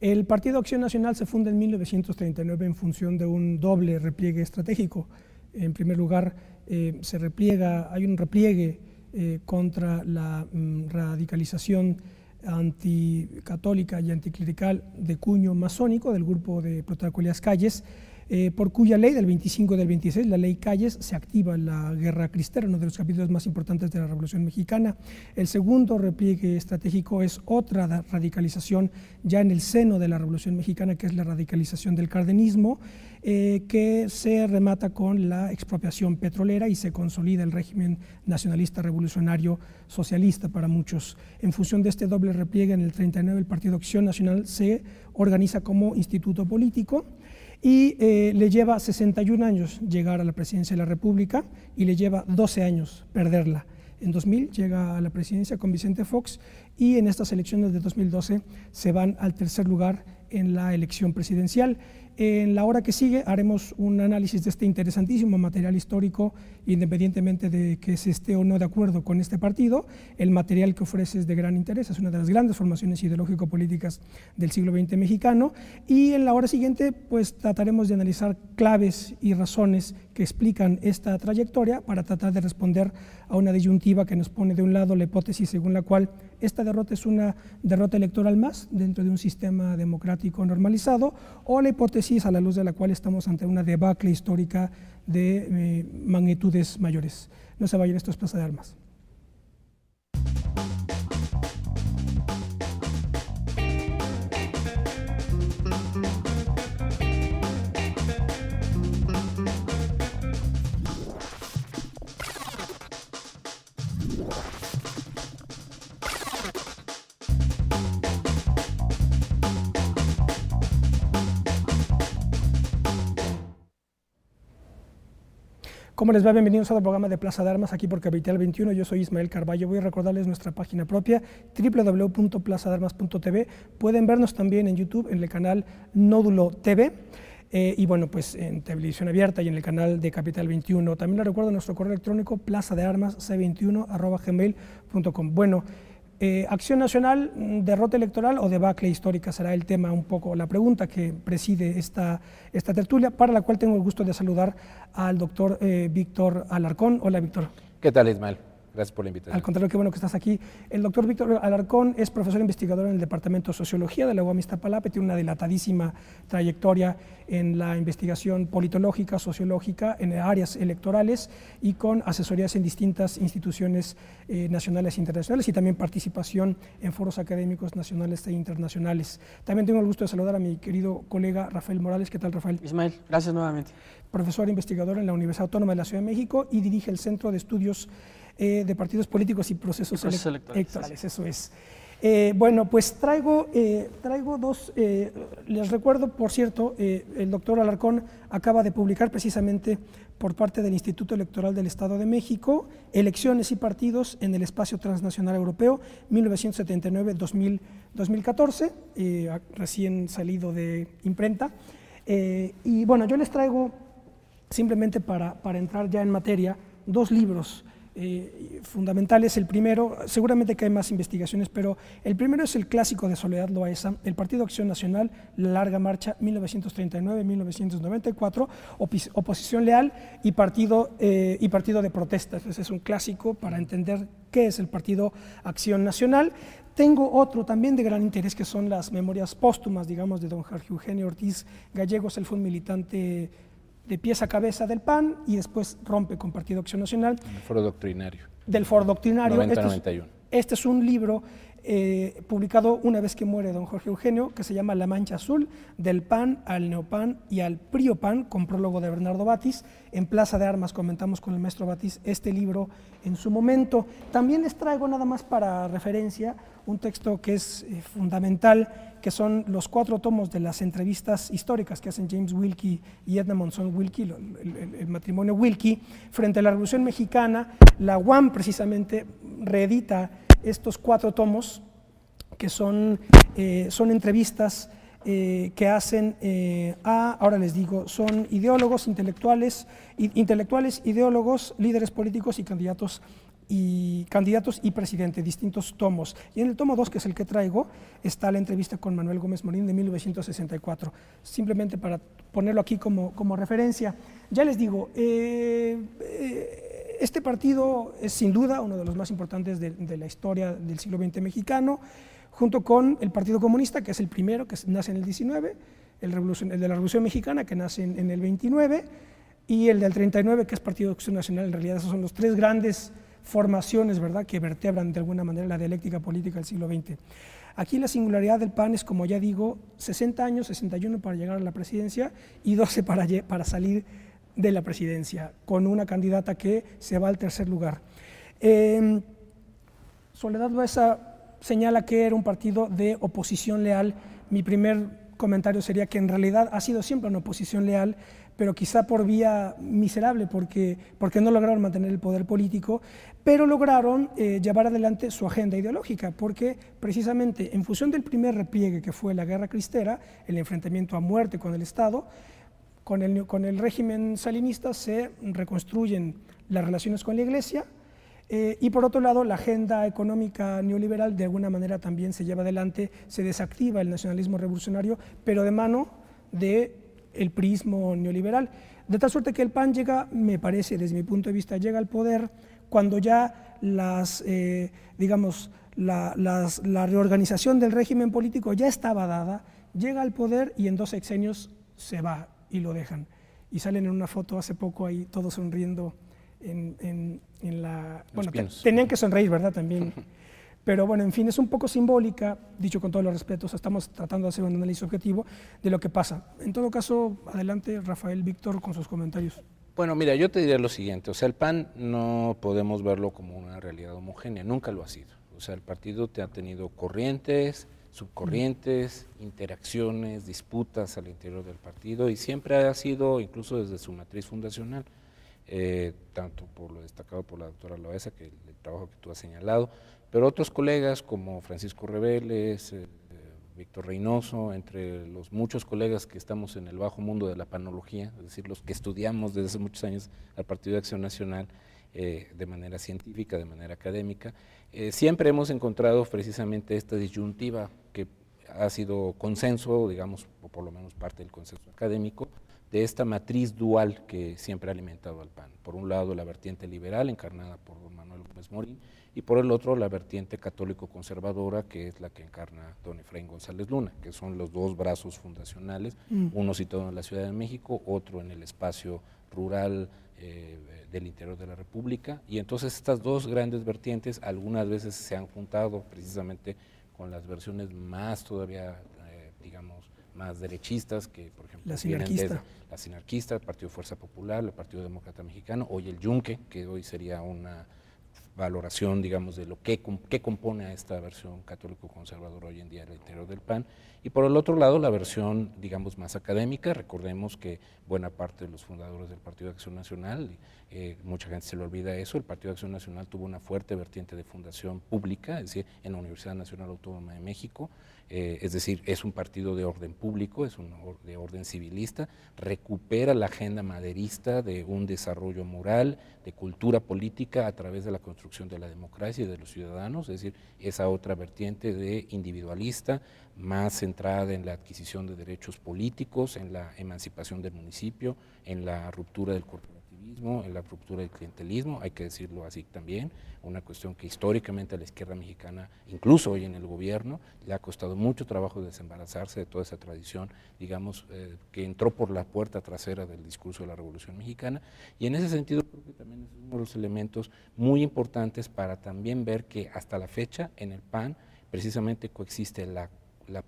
El Partido Acción Nacional se funda en 1939 en función de un doble repliegue estratégico. En primer lugar, hay un repliegue contra la radicalización anticatólica y anticlerical de cuño masónico del grupo de Plutarco Elías Calles, por cuya ley del 25 del 26, la ley Calles, se activa la Guerra Cristera, uno de los capítulos más importantes de la Revolución Mexicana. El segundo repliegue estratégico es otra radicalización ya en el seno de la Revolución Mexicana, que es la radicalización del cardenismo, que se remata con la expropiación petrolera y se consolida el régimen nacionalista revolucionario socialista para muchos. En función de este doble repliegue, en el 39 el Partido Acción Nacional se organiza como instituto político y le lleva 61 años llegar a la presidencia de la República y le lleva 12 años perderla. En 2000 llega a la presidencia con Vicente Fox y en estas elecciones de 2012 se van al tercer lugar en la elección presidencial. En la hora que sigue haremos un análisis de este interesantísimo material histórico, independientemente de que se esté o no de acuerdo con este partido. El material que ofrece es de gran interés, es una de las grandes formaciones ideológico-políticas del siglo XX mexicano, y en la hora siguiente pues trataremos de analizar claves y razones que explican esta trayectoria para tratar de responder a una disyuntiva que nos pone de un lado la hipótesis según la cual esta derrota es una derrota electoral más dentro de un sistema democrático normalizado, o la hipótesis a la luz de la cual estamos ante una debacle histórica de magnitudes mayores. No se vayan, esto es Plaza de Armas. ¿Cómo les va? Bienvenidos al programa de Plaza de Armas aquí por Capital 21. Yo soy Ismael Carballo. Voy a recordarles nuestra página propia, www.plazadearmas.tv. Pueden vernos también en YouTube, en el canal Nódulo TV. Y bueno, pues en televisión abierta y en el canal de Capital 21. También les recuerdo nuestro correo electrónico plazadearmas c21@gmail.com. Bueno, Acción Nacional, derrota electoral o debacle histórica será el tema, un poco la pregunta que preside esta tertulia, para la cual tengo el gusto de saludar al doctor Víctor Alarcón. Hola, Víctor. ¿Qué tal, Ismael? Gracias por la invitación. Al contrario, qué bueno que estás aquí. El doctor Víctor Alarcón es profesor investigador en el Departamento de Sociología de la UAM Iztapalapa, tiene una dilatadísima trayectoria en la investigación politológica, sociológica, en áreas electorales y con asesorías en distintas instituciones nacionales e internacionales, y también participación en foros académicos nacionales e internacionales. También tengo el gusto de saludar a mi querido colega Rafael Morales. ¿Qué tal, Rafael? Ismael, gracias nuevamente. Profesor investigador en la Universidad Autónoma de la Ciudad de México y dirige el Centro de Estudios de Partidos Políticos y Procesos Electorales. Eso es. Bueno, pues traigo dos, les recuerdo, por cierto, el doctor Alarcón acaba de publicar precisamente por parte del Instituto Electoral del Estado de México, Elecciones y Partidos en el Espacio Transnacional Europeo, 1979-2014, recién salido de imprenta. Y bueno, yo les traigo, simplemente para entrar ya en materia, dos libros fundamentales. El primero, seguramente que hay más investigaciones, pero el primero es el clásico de Soledad Loaesa, El Partido Acción Nacional, La Larga Marcha, 1939-1994, Oposición Leal y Partido de Protestas. Ese es un clásico para entender qué es el Partido Acción Nacional. Tengo otro también de gran interés, que son las memorias póstumas, digamos, de don Jorge Eugenio Ortiz Gallegos. Él fue un militante de pies a cabeza del PAN y después rompe con Partido Acción Nacional. El Foro Doctrinario. Del Foro Doctrinario. 90-91. Este es un libro publicado una vez que muere don Jorge Eugenio, que se llama La Mancha Azul, del PAN al Neopan y al PRIOPAN, con prólogo de Bernardo Batis. En Plaza de Armas comentamos con el maestro Batis este libro en su momento. También les traigo, nada más para referencia, un texto que es fundamental, que son los 4 tomos de las entrevistas históricas que hacen James Wilkie y Edna Monzón Wilkie, el matrimonio Wilkie, frente a la Revolución Mexicana. La UAM precisamente reedita estos 4 tomos, que son entrevistas que hacen ahora les digo, son ideólogos, intelectuales, ideólogos, líderes políticos y candidatos y candidatos y presidente, distintos tomos. Y en el tomo 2, que es el que traigo, está la entrevista con Manuel Gómez Morín de 1964, simplemente para ponerlo aquí como referencia. Ya les digo, este partido es sin duda uno de los más importantes de la historia del siglo XX mexicano, junto con el Partido Comunista, que es el primero, que nace en el 19, el de la Revolución Mexicana, que nace en el 29, y el del 39, que es Partido de Acción Nacional. En realidad esos son los tres grandes formaciones, ¿verdad?, que vertebran de alguna manera la dialéctica política del siglo XX. Aquí la singularidad del PAN es, como ya digo, 60 años, 61 para llegar a la presidencia y 12 para salir de la presidencia, con una candidata que se va al tercer lugar. Soledad Loaiza señala que era un partido de oposición leal. Mi primer comentario sería que en realidad ha sido siempre una oposición leal, pero quizá por vía miserable, porque no lograron mantener el poder político, pero lograron llevar adelante su agenda ideológica, porque precisamente en función del primer repliegue, que fue la Guerra Cristera, el enfrentamiento a muerte con el Estado, con el régimen salinista se reconstruyen las relaciones con la Iglesia, y por otro lado la agenda económica neoliberal de alguna manera también se lleva adelante, se desactiva el nacionalismo revolucionario, pero de mano del priismo neoliberal, de tal suerte que el PAN llega, me parece, desde mi punto de vista, llega al poder cuando ya la reorganización del régimen político ya estaba dada, llega al poder y en 2 sexenios se va y lo dejan. Y salen en una foto hace poco ahí todos sonriendo en la... Bueno, tenían que sonreír, ¿verdad? También. Pero bueno, en fin, es un poco simbólica, dicho con todos los respetos, estamos tratando de hacer un análisis objetivo de lo que pasa. En todo caso, adelante Rafael, Víctor, con sus comentarios. Bueno, mira, yo te diría lo siguiente, o sea, el PAN no podemos verlo como una realidad homogénea, nunca lo ha sido. O sea, el partido te ha tenido corrientes, subcorrientes, interacciones, disputas al interior del partido y siempre ha sido, incluso desde su matriz fundacional, tanto por lo destacado por la doctora Loaiza, que el trabajo que tú has señalado, pero otros colegas como Francisco Reveles, Víctor Reynoso, entre los muchos colegas que estamos en el bajo mundo de la panología, es decir, los que estudiamos desde hace muchos años al Partido de Acción Nacional de manera científica, de manera académica, siempre hemos encontrado precisamente esta disyuntiva que ha sido consenso, digamos, o por lo menos parte del consenso académico, de esta matriz dual que siempre ha alimentado al PAN. Por un lado, la vertiente liberal, encarnada por don Manuel Gómez Morín, y por el otro, la vertiente católico-conservadora, que es la que encarna don Efraín González Luna, que son los dos brazos fundacionales, uno situado en la Ciudad de México, otro en el espacio rural del interior de la República, y entonces estas dos grandes vertientes algunas veces se han juntado precisamente con las versiones más todavía, digamos, más derechistas, que por ejemplo la sinarquista, el Partido Fuerza Popular, el Partido Demócrata Mexicano, hoy el Yunque, que hoy sería una valoración, digamos, de lo que compone a esta versión católico-conservadora hoy en día al interior del PAN, y por el otro lado la versión, digamos, más académica. Recordemos que buena parte de los fundadores del Partido de Acción Nacional, mucha gente se le olvida eso, el Partido de Acción Nacional tuvo una fuerte vertiente de fundación pública, es decir, en la Universidad Nacional Autónoma de México, es decir, es un partido de orden público, es de orden civilista, recupera la agenda maderista de un desarrollo moral, de cultura política a través de la construcción de la democracia y de los ciudadanos, es decir, esa otra vertiente de individualista, más centrada en la adquisición de derechos políticos, en la emancipación del municipio, en la ruptura del corporativismo, en la ruptura del clientelismo, hay que decirlo así también, una cuestión que históricamente a la izquierda mexicana, incluso hoy en el gobierno, le ha costado mucho trabajo desembarazarse de toda esa tradición, digamos, que entró por la puerta trasera del discurso de la Revolución Mexicana, y en ese sentido creo que también es uno de los elementos muy importantes para también ver que hasta la fecha en el PAN precisamente coexiste la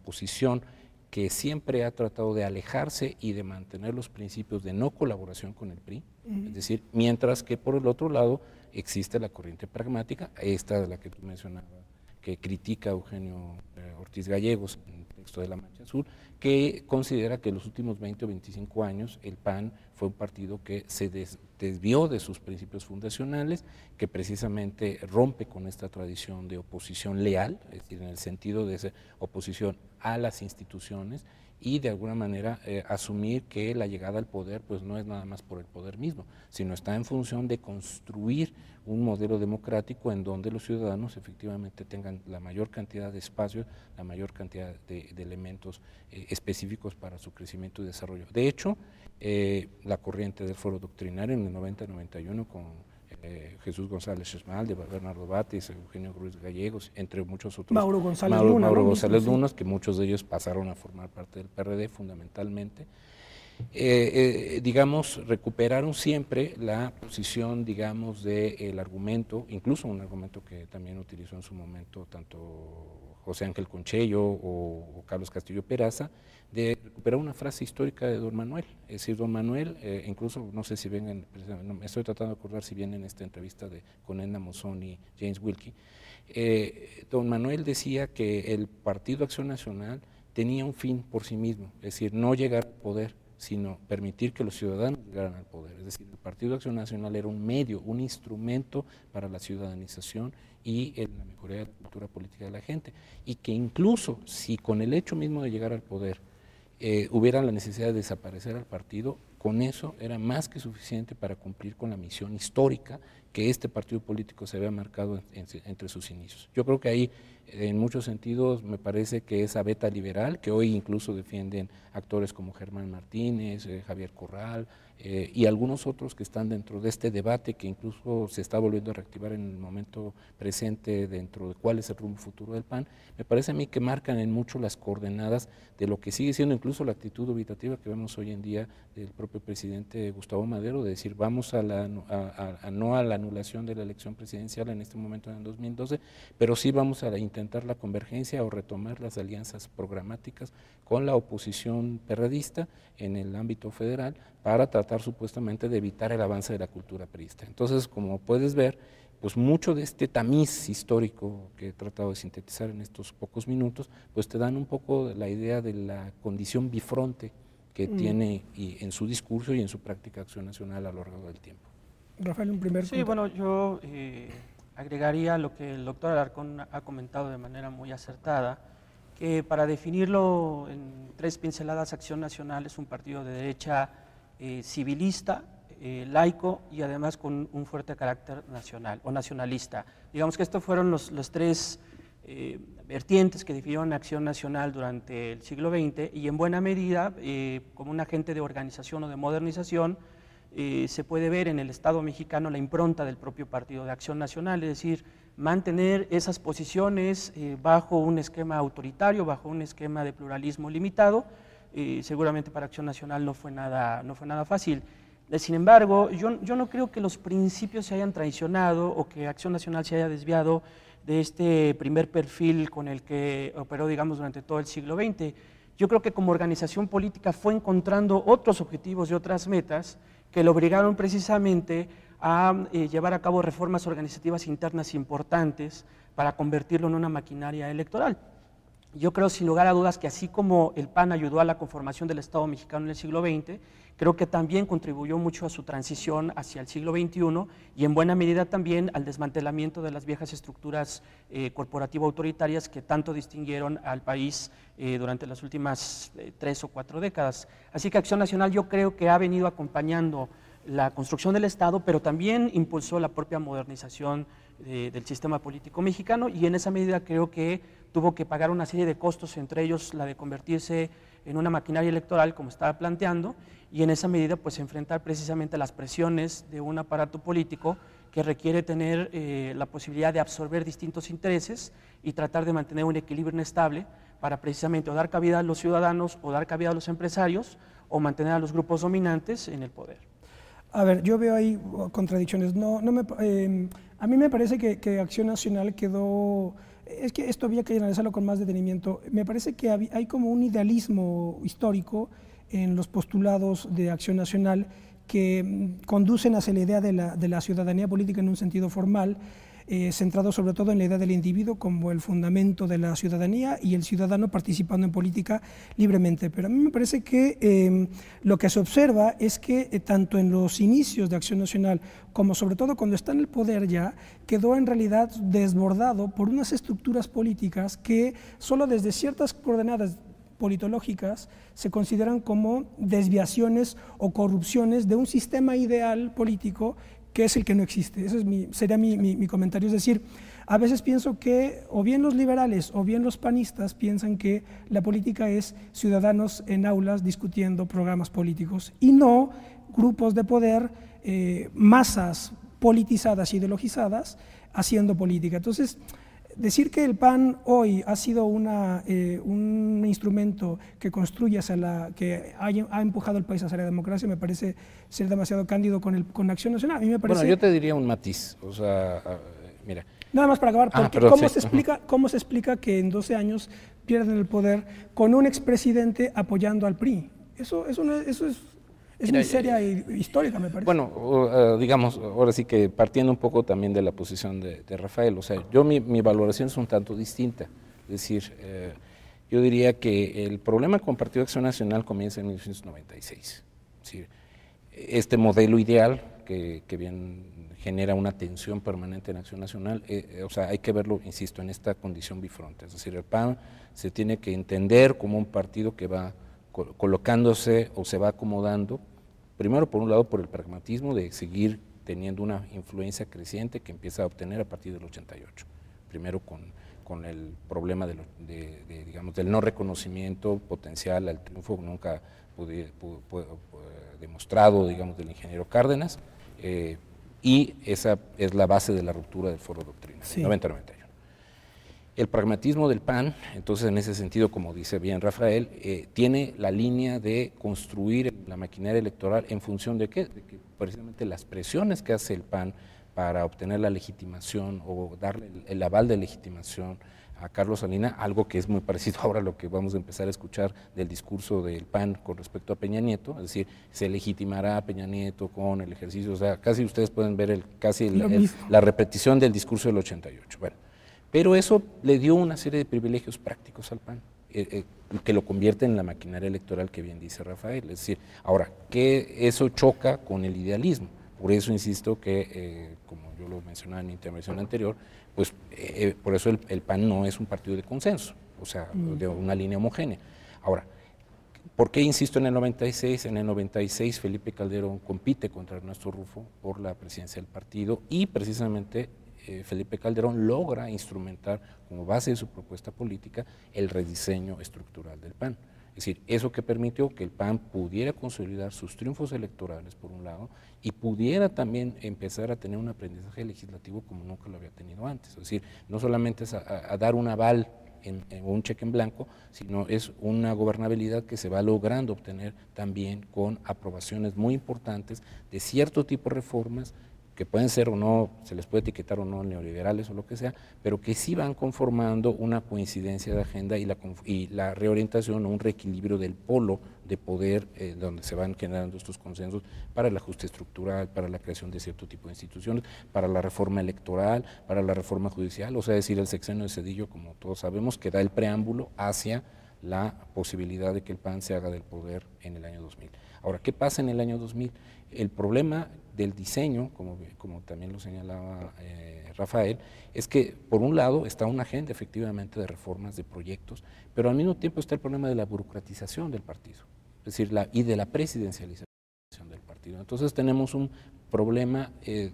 posición que siempre ha tratado de alejarse y de mantener los principios de no colaboración con el PRI, es decir, mientras que por el otro lado existe la corriente pragmática, esta de la que tú mencionabas, que critica a Eugenio Ortiz Gallegos en el texto de La Mancha Azul, que considera que en los últimos 20 o 25 años el PAN fue un partido que se desvió de sus principios fundacionales, que precisamente rompe con esta tradición de oposición leal, es decir, en el sentido de ser oposición a las instituciones, y de alguna manera asumir que la llegada al poder pues no es nada más por el poder mismo, sino está en función de construir un modelo democrático en donde los ciudadanos efectivamente tengan la mayor cantidad de espacios, la mayor cantidad de elementos específicos para su crecimiento y desarrollo. De hecho, la corriente del foro doctrinario en el 90-91 con Jesús González Esmalde, Bernardo Batis, Eugenio Ruiz Gallegos, entre muchos otros. Mauro González Luna. Mauro González Luna, que muchos de ellos pasaron a formar parte del PRD fundamentalmente. Digamos, recuperaron siempre la posición, digamos, del argumento, incluso un argumento que también utilizó en su momento tanto José Ángel Conchello o Carlos Castillo Peraza, de recuperar una frase histórica de don Manuel. Es decir, don Manuel, incluso no sé si ven, no, me estoy tratando de acordar si viene en esta entrevista con Edna Monzón y James Wilkie, don Manuel decía que el Partido Acción Nacional tenía un fin por sí mismo, es decir, no llegar al poder, sino permitir que los ciudadanos llegaran al poder. Es decir, el Partido Acción Nacional era un medio, un instrumento para la ciudadanización y la mejoría de la cultura política de la gente, y que incluso si con el hecho mismo de llegar al poder hubiera la necesidad de desaparecer al partido, con eso era más que suficiente para cumplir con la misión histórica que este partido político se había marcado entre sus inicios. Yo creo que ahí, en muchos sentidos, me parece que esa beta liberal, que hoy incluso defienden actores como Germán Martínez, Javier Corral, y algunos otros que están dentro de este debate que incluso se está volviendo a reactivar en el momento presente dentro de cuál es el rumbo futuro del PAN, me parece a mí que marcan en mucho las coordenadas de lo que sigue siendo incluso la actitud dubitativa que vemos hoy en día del propio presidente Gustavo Madero, de decir vamos no a la anulación de la elección presidencial en este momento en el 2012, pero sí vamos a intentar la convergencia o retomar las alianzas programáticas con la oposición perredista en el ámbito federal para tratar supuestamente de evitar el avance de la cultura priista. Entonces, como puedes ver, pues mucho de este tamiz histórico que he tratado de sintetizar en estos pocos minutos, pues te dan un poco la idea de la condición bifronte que tiene en su discurso y en su práctica Acción Nacional a lo largo del tiempo. Rafael, un primer Sí, bueno, yo agregaría lo que el doctor Alarcón ha comentado de manera muy acertada, que para definirlo en 3 pinceladas, Acción Nacional es un partido de derecha civilista, laico y además con un fuerte carácter nacional o nacionalista. Digamos que estos fueron los 3 vertientes que definieron Acción Nacional durante el siglo XX y en buena medida, como un agente de organización o de modernización, se puede ver en el Estado mexicano la impronta del propio Partido de Acción Nacional, es decir, mantener esas posiciones bajo un esquema autoritario, bajo un esquema de pluralismo limitado. Seguramente para Acción Nacional no fue nada fácil. Sin embargo, yo no creo que los principios se hayan traicionado o que Acción Nacional se haya desviado de este primer perfil con el que operó, digamos, durante todo el siglo XX. Yo creo que como organización política fue encontrando otros objetivos y otras metas que lo obligaron precisamente a llevar a cabo reformas organizativas internas importantes para convertirlo en una maquinaria electoral. Yo creo sin lugar a dudas que así como el PAN ayudó a la conformación del Estado mexicano en el siglo XX, creo que también contribuyó mucho a su transición hacia el siglo XXI y en buena medida también al desmantelamiento de las viejas estructuras corporativo-autoritarias que tanto distinguieron al país durante las últimas 3 o 4 décadas. Así que Acción Nacional yo creo que ha venido acompañando la construcción del Estado, pero también impulsó la propia modernización del sistema político mexicano y en esa medida creo que tuvo que pagar una serie de costos, entre ellos la de convertirse en una maquinaria electoral como estaba planteando y en esa medida pues enfrentar precisamente las presiones de un aparato político que requiere tener la posibilidad de absorber distintos intereses y tratar de mantener un equilibrio estable para precisamente o dar cabida a los ciudadanos o dar cabida a los empresarios o mantener a los grupos dominantes en el poder. A ver, yo veo ahí contradicciones. A mí me parece que Acción Nacional quedó... Es que esto había que analizarlo con más detenimiento. Me parece que hay como un idealismo histórico en los postulados de Acción Nacional que conducen hacia la idea de la ciudadanía política en un sentido formal, centrado sobre todo en la idea del individuo como el fundamento de la ciudadanía y el ciudadano participando en política libremente. Pero a mí me parece que lo que se observa es que tanto en los inicios de Acción Nacional como sobre todo cuando está en el poder ya, quedó en realidad desbordado por unas estructuras políticas que solo desde ciertas coordenadas politológicas se consideran como desviaciones o corrupciones de un sistema ideal político que es el que no existe. Ese sería mi comentario. Es decir, a veces pienso que o bien los liberales o bien los panistas piensan que la política es ciudadanos en aulas discutiendo programas políticos y no grupos de poder, masas politizadas, ideologizadas, haciendo política. Entonces, decir que el PAN hoy ha sido un instrumento que construye que ha empujado al país hacia la democracia me parece ser demasiado cándido con Acción Nacional. A mí me parece... Bueno, yo te diría un matiz, o sea, mira. Nada más para acabar, ¿cómo se explica que en 12 años pierden el poder con un expresidente apoyando al PRI? Eso es miseria histórica, me parece. Bueno, digamos, ahora sí que partiendo un poco también de la posición de Rafael, o sea, mi valoración es un tanto distinta. Es decir, yo diría que el problema con Partido Acción Nacional comienza en 1996. Es decir, este modelo ideal que bien genera una tensión permanente en Acción Nacional, o sea, hay que verlo, insisto, en esta condición bifronte. Es decir, el PAN se tiene que entender como un partido que va colocándose o se va acomodando, primero por un lado por el pragmatismo de seguir teniendo una influencia creciente que empieza a obtener a partir del 88, primero con el problema digamos, del no reconocimiento potencial al triunfo nunca demostrado, digamos, del ingeniero Cárdenas, y esa es la base de la ruptura del foro doctrina, sí. 90-91. El pragmatismo del PAN, entonces en ese sentido, como dice bien Rafael, tiene la línea de construir la maquinaria electoral en función de qué, de que precisamente las presiones que hace el PAN para obtener la legitimación o darle el aval de legitimación a Carlos Salinas, algo que es muy parecido ahora a lo que vamos a empezar a escuchar del discurso del PAN con respecto a Peña Nieto, es decir, se legitimará a Peña Nieto con el ejercicio, o sea, casi ustedes pueden ver la repetición del discurso del 88. Bueno, pero eso le dio una serie de privilegios prácticos al PAN, que lo convierte en la maquinaria electoral que bien dice Rafael. Es decir, ahora, que eso choca con el idealismo. Por eso insisto que, como yo lo mencionaba en mi intervención anterior, pues por eso el PAN no es un partido de consenso, o sea, de una línea homogénea. Ahora, ¿por qué insisto en el 96? En el 96 Felipe Calderón compite contra Ernesto Rufo por la presidencia del partido y precisamente Felipe Calderón logra instrumentar como base de su propuesta política el rediseño estructural del PAN. Es decir, eso que permitió que el PAN pudiera consolidar sus triunfos electorales por un lado y pudiera también empezar a tener un aprendizaje legislativo como nunca lo había tenido antes. Es decir, no solamente es a dar un aval en un cheque en blanco, sino es una gobernabilidad que se va logrando obtener también con aprobaciones muy importantes de cierto tipo de reformas que pueden ser o no, se les puede etiquetar o no neoliberales o lo que sea, pero que sí van conformando una coincidencia de agenda y la reorientación o un reequilibrio del polo de poder donde se van generando estos consensos para el ajuste estructural, para la creación de cierto tipo de instituciones, para la reforma electoral, para la reforma judicial, o sea, decir, el sexenio de Zedillo, como todos sabemos, que da el preámbulo hacia la posibilidad de que el PAN se haga del poder en el año 2000. Ahora, ¿qué pasa en el año 2000? El problema del diseño, como también lo señalaba Rafael, es que por un lado está una agenda efectivamente de reformas, de proyectos, pero al mismo tiempo está el problema de la burocratización del partido, es decir, y de la presidencialización del partido. Entonces tenemos un problema,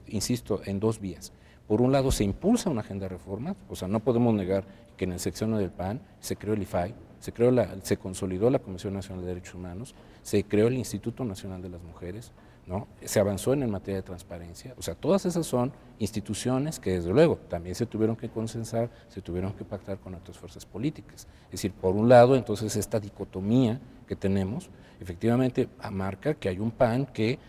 insisto, en dos vías. Por un lado se impulsa una agenda de reformas, o sea, no podemos negar que en el sexenio del PAN se creó el IFAI, se consolidó la Comisión Nacional de Derechos Humanos, se creó el Instituto Nacional de las Mujeres, ¿no? Se avanzó en materia de transparencia, o sea, todas esas son instituciones que desde luego también se tuvieron que consensar, se tuvieron que pactar con otras fuerzas políticas. Es decir, por un lado, entonces esta dicotomía que tenemos, efectivamente marca que hay un PAN que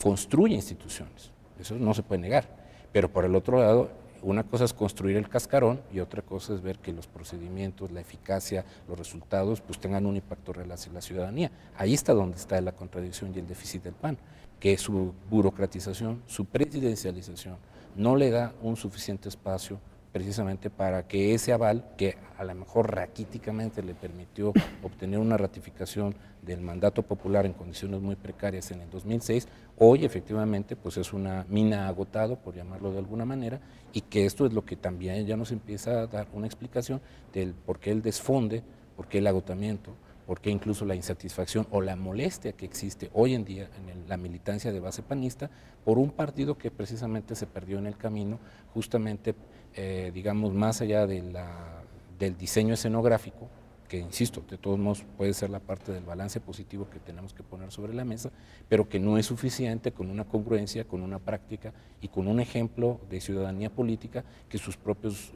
construye instituciones, eso no se puede negar, pero por el otro lado una cosa es construir el cascarón y otra cosa es ver que los procedimientos, la eficacia, los resultados, pues tengan un impacto real hacia la ciudadanía. Ahí está donde está la contradicción y el déficit del PAN, que su burocratización, su presidencialización, no le da un suficiente espacio precisamente para que ese aval, que a lo mejor raquíticamente le permitió obtener una ratificación del mandato popular en condiciones muy precarias en el 2006, hoy efectivamente pues es una mina agotado, por llamarlo de alguna manera, y que esto es lo que también ya nos empieza a dar una explicación del por qué el desfonde, por qué el agotamiento, por qué incluso la insatisfacción o la molestia que existe hoy en día en la militancia de base panista por un partido que precisamente se perdió en el camino, justamente digamos más allá de del diseño escenográfico, que insisto, de todos modos puede ser la parte del balance positivo que tenemos que poner sobre la mesa, pero que no es suficiente con una congruencia, con una práctica y con un ejemplo de ciudadanía política que sus propios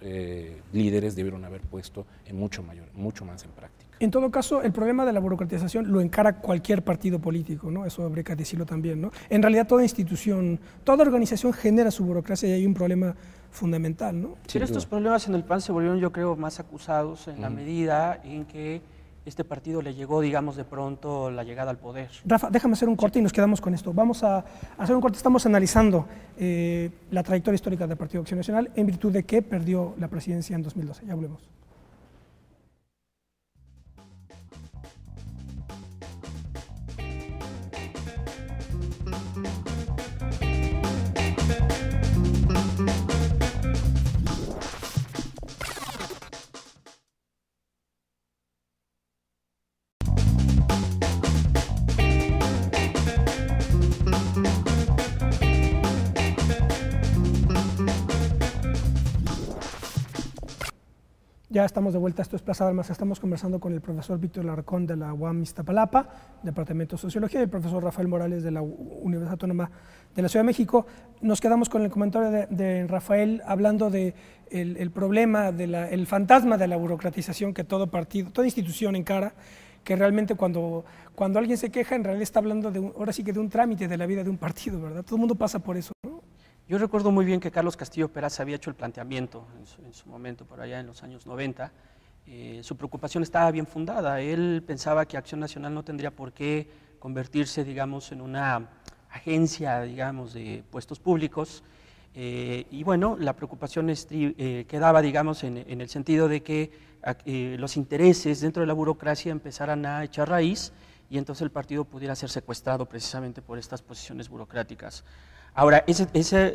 líderes debieron haber puesto en mucho más en práctica. En todo caso, el problema de la burocratización lo encara cualquier partido político, ¿no? Eso habría que decirlo también, ¿no? En realidad toda institución, toda organización genera su burocracia y hay un problema fundamental, ¿no? Pero estos problemas en el PAN se volvieron, yo creo, más acusados en la medida en que este partido le llegó, digamos, de pronto la llegada al poder. Rafa, déjame hacer un corte y nos quedamos con esto. Vamos a hacer un corte, estamos analizando la trayectoria histórica del Partido Acción Nacional en virtud de que perdió la presidencia en 2012. Ya volvemos. Ya estamos de vuelta, esto es Plaza de Armas, estamos conversando con el profesor Víctor Larcón de la UAM Iztapalapa, Departamento de Sociología, y el profesor Rafael Morales de la Universidad Autónoma de la Ciudad de México. Nos quedamos con el comentario de Rafael hablando de el problema, el fantasma de la burocratización que todo partido, toda institución encara, que realmente cuando alguien se queja, en realidad está hablando ahora sí que de un trámite de la vida de un partido, ¿verdad? Todo el mundo pasa por eso, ¿no? Yo recuerdo muy bien que Carlos Castillo Peraza había hecho el planteamiento en su momento, por allá en los años 90. Su preocupación estaba bien fundada. Él pensaba que Acción Nacional no tendría por qué convertirse, digamos, en una agencia, digamos, de puestos públicos. Y bueno, la preocupación quedaba, digamos, en el sentido de que los intereses dentro de la burocracia empezaran a echar raíz y entonces el partido pudiera ser secuestrado precisamente por estas posiciones burocráticas. Ahora,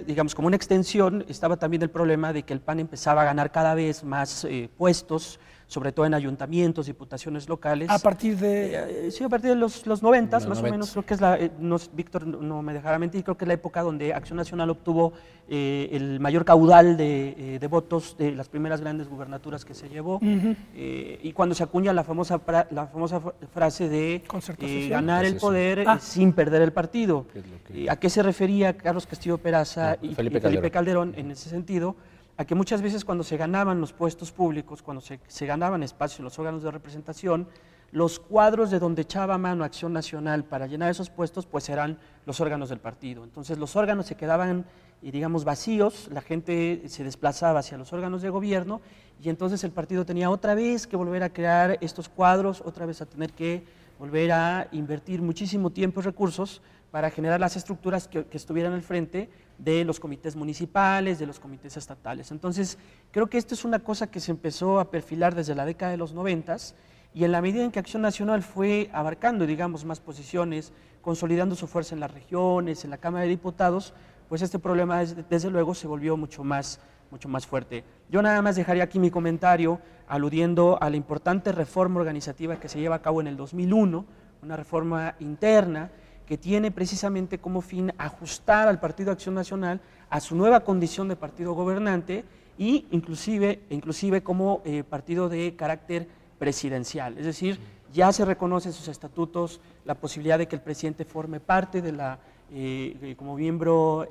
digamos, como una extensión, estaba también el problema de que el PAN empezaba a ganar cada vez más puestos, sobre todo en ayuntamientos, diputaciones locales. A partir de... sí, a partir de los 90, más o menos, creo que es Víctor no me dejará mentir, creo que es la época donde Acción Nacional obtuvo el mayor caudal de votos de las primeras grandes gubernaturas que se llevó, y cuando se acuña la famosa frase de ganar el poder sin perder el partido. ¿A qué se refería Carlos Castillo Peraza y Felipe Calderón en ese sentido? A que muchas veces cuando se ganaban los puestos públicos, cuando se ganaban espacios en los órganos de representación, los cuadros de donde echaba mano Acción Nacional para llenar esos puestos, pues eran los órganos del partido. Entonces los órganos se quedaban, digamos, vacíos, la gente se desplazaba hacia los órganos de gobierno y entonces el partido tenía otra vez que volver a crear estos cuadros, otra vez a tener que volver a invertir muchísimo tiempo y recursos para generar las estructuras que estuvieran al frente de los comités municipales, de los comités estatales. Entonces, creo que esto es una cosa que se empezó a perfilar desde la década de los 90 y en la medida en que Acción Nacional fue abarcando, digamos, más posiciones, consolidando su fuerza en las regiones, en la Cámara de Diputados, pues este problema desde luego se volvió mucho más fuerte. Yo nada más dejaría aquí mi comentario aludiendo a la importante reforma organizativa que se lleva a cabo en el 2001, una reforma interna que tiene precisamente como fin ajustar al Partido Acción Nacional a su nueva condición de partido gobernante y inclusive como partido de carácter presidencial. Es decir, ya se reconoce en sus estatutos la posibilidad de que el presidente forme parte de la como miembro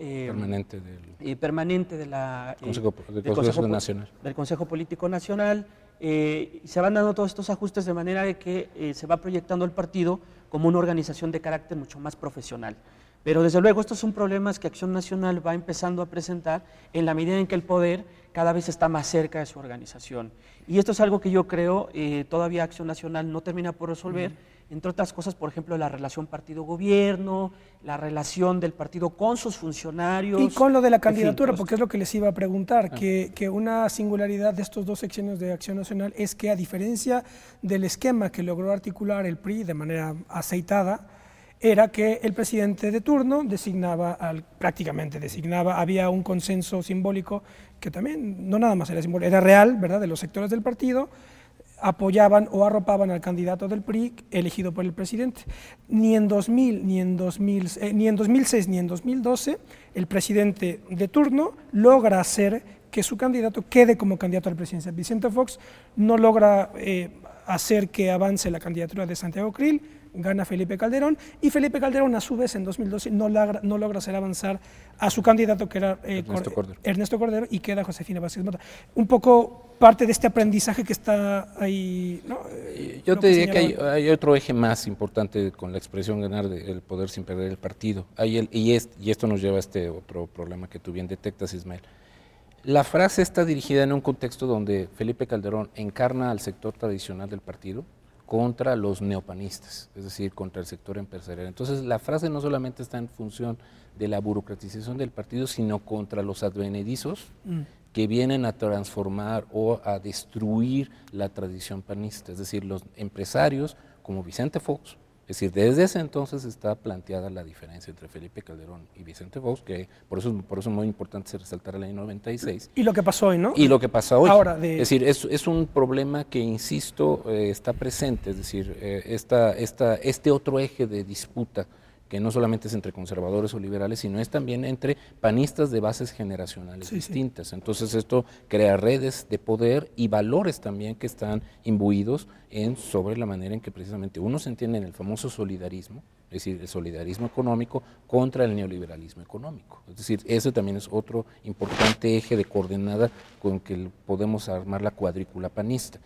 permanente de la, del Consejo Político Nacional. Se van dando todos estos ajustes de manera de que se va proyectando el partido como una organización de carácter mucho más profesional. Pero desde luego estos son problemas que Acción Nacional va empezando a presentar en la medida en que el poder cada vez está más cerca de su organización. Y esto es algo que yo creo todavía Acción Nacional no termina por resolver, entre otras cosas, por ejemplo, la relación partido-gobierno, la relación del partido con sus funcionarios. Y con lo de la candidatura, porque es lo que les iba a preguntar, que una singularidad de estos dos sexenios de Acción Nacional es que, a diferencia del esquema que logró articular el PRI de manera aceitada, era que el presidente de turno prácticamente designaba, había un consenso simbólico que también, no nada más era simbólico, era real, ¿verdad?, de los sectores del partido, apoyaban o arropaban al candidato del PRI elegido por el presidente. Ni en 2006 ni en 2012 el presidente de turno logra hacer que su candidato quede como candidato a la presidencia. Vicente Fox no logra hacer que avance la candidatura de Santiago Creel, gana Felipe Calderón, y Felipe Calderón a su vez en 2012 no logra hacer avanzar a su candidato, que era Ernesto Cordero, y queda Josefina Vázquez Mota. Un poco parte de este aprendizaje que está ahí, ¿no? Yo te diría que hay otro eje más importante con la expresión ganar el poder sin perder el partido. Y esto nos lleva a este otro problema que tú bien detectas, Ismael. La frase está dirigida en un contexto donde Felipe Calderón encarna al sector tradicional del partido contra los neopanistas, es decir, contra el sector empresarial. Entonces, la frase no solamente está en función de la burocratización del partido, sino contra los advenedizos que vienen a transformar o a destruir la tradición panista, es decir, los empresarios como Vicente Fox. Es decir, desde ese entonces está planteada la diferencia entre Felipe Calderón y Vicente Fox, que por eso es muy importante resaltar el año 96. Y lo que pasó hoy, ¿no? Y lo que pasa hoy. Ahora, es decir, es un problema que, insisto, está presente, es decir, este otro eje de disputa, que no solamente es entre conservadores o liberales, sino es también entre panistas de bases generacionales distintas. Entonces esto crea redes de poder y valores también que están imbuidos sobre la manera en que precisamente uno se entiende en el famoso solidarismo, es decir, el solidarismo económico contra el neoliberalismo económico. Es decir, ese también es otro importante eje de coordenada con que podemos armar la cuadrícula panista.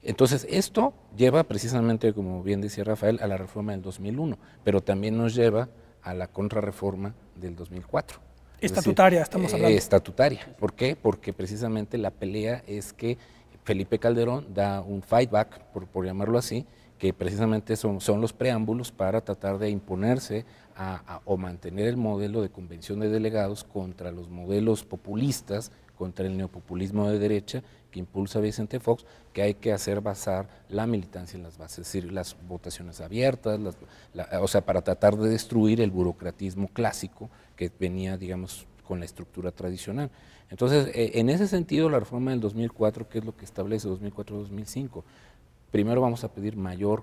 Entonces, esto lleva precisamente, como bien decía Rafael, a la reforma del 2001, pero también nos lleva a la contrarreforma del 2004. Estatutaria, estamos hablando. Estatutaria. ¿Por qué? Porque precisamente la pelea es que Felipe Calderón da un fight back, por llamarlo así, que precisamente son los preámbulos para tratar de imponerse o mantener el modelo de convención de delegados contra los modelos populistas, contra el neopopulismo de derecha que impulsa Vicente Fox, que hay que hacer basar la militancia en las bases, es decir, las votaciones abiertas, o sea, para tratar de destruir el burocratismo clásico que venía, digamos, con la estructura tradicional. Entonces, en ese sentido, la reforma del 2004, que es lo que establece 2004-2005, primero vamos a pedir mayor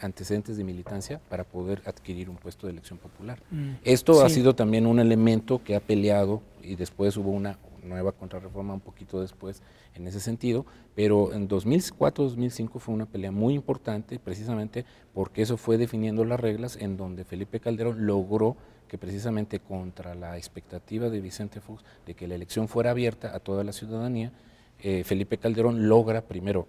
antecedentes de militancia para poder adquirir un puesto de elección popular. Esto ha sido también un elemento que ha peleado, y después hubo una nueva contrarreforma un poquito después en ese sentido, pero en 2004-2005 fue una pelea muy importante precisamente porque eso fue definiendo las reglas en donde Felipe Calderón logró que precisamente contra la expectativa de Vicente Fox de que la elección fuera abierta a toda la ciudadanía, Felipe Calderón logra primero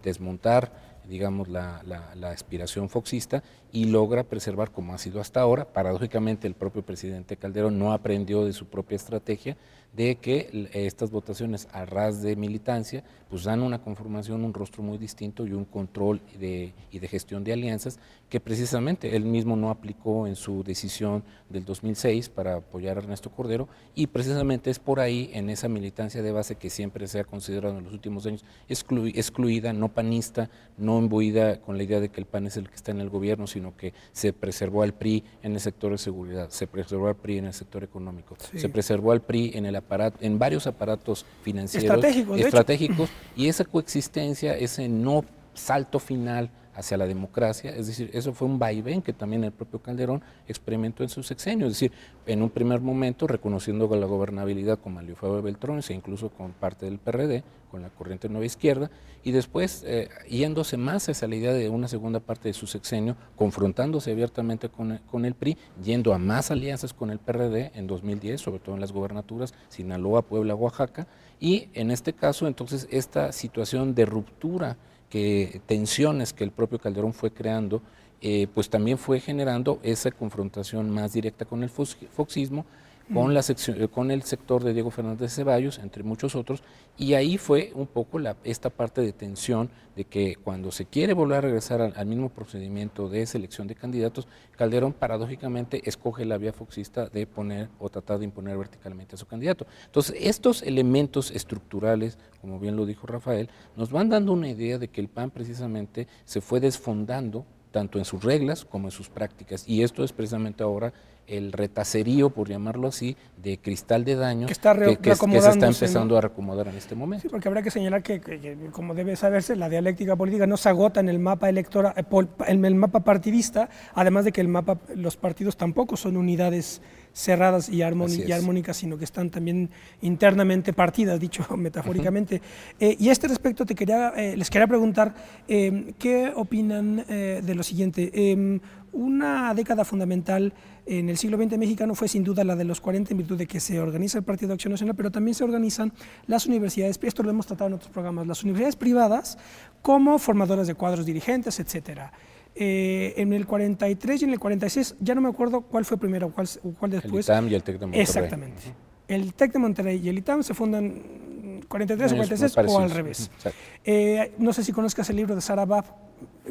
desmontar, digamos, la aspiración foxista y logra preservar, como ha sido hasta ahora. Paradójicamente, el propio presidente Calderón no aprendió de su propia estrategia de que estas votaciones a ras de militancia pues dan una conformación, un rostro muy distinto y un control y de gestión de alianzas que precisamente él mismo no aplicó en su decisión del 2006 para apoyar a Ernesto Cordero, y precisamente es por ahí, en esa militancia de base que siempre se ha considerado en los últimos años excluida, no panista, no imbuida con la idea de que el PAN es el que está en el gobierno, sino que se preservó al PRI en el sector de seguridad, se preservó al PRI en el sector económico, se preservó al PRI en varios aparatos financieros estratégicos, y esa coexistencia, ese no salto final hacia la democracia, es decir, eso fue un vaivén que también el propio Calderón experimentó en su sexenio, es decir, en un primer momento reconociendo la gobernabilidad con Mario Fabio Beltrones e incluso con parte del PRD, con la corriente nueva izquierda, y después yéndose más hacia la idea de una segunda parte de su sexenio, confrontándose abiertamente con el PRI, yendo a más alianzas con el PRD en 2010, sobre todo en las gobernaturas, Sinaloa, Puebla, Oaxaca, y en este caso entonces esta situación de ruptura tensiones que el propio Calderón fue creando, pues también fue generando esa confrontación más directa con el foxismo, con el sector de Diego Fernández de Ceballos, entre muchos otros, y ahí fue un poco esta parte de tensión de que cuando se quiere volver a regresar al mismo procedimiento de selección de candidatos, Calderón paradójicamente escoge la vía foxista de poner o tratar de imponer verticalmente a su candidato. Entonces, estos elementos estructurales, como bien lo dijo Rafael, nos van dando una idea de que el PAN precisamente se fue desfondando tanto en sus reglas como en sus prácticas, y esto es precisamente ahora el retacerío, por llamarlo así, de cristal de daño que se está empezando a reacomodar en este momento. Sí, porque habrá que señalar que, como debe saberse, la dialéctica política no se agota en el mapa electoral, en el mapa partidista, además de que los partidos tampoco son unidades cerradas y armónicas, sino que están también internamente partidas, dicho metafóricamente. Y a este respecto les quería preguntar, ¿qué opinan de lo siguiente? Una década fundamental en el siglo XX mexicano fue sin duda la de los 40, en virtud de que se organiza el Partido de Acción Nacional, pero también se organizan las universidades, esto lo hemos tratado en otros programas, las universidades privadas como formadoras de cuadros dirigentes, etcétera. En el 43 y en el 46, ya no me acuerdo cuál fue primero, cuál después. El ITAM y el TEC de Monterrey. Exactamente. El TEC de Monterrey y el ITAM se fundan 43 o 46 o al revés. No sé si conozcas el libro de Sara Bab,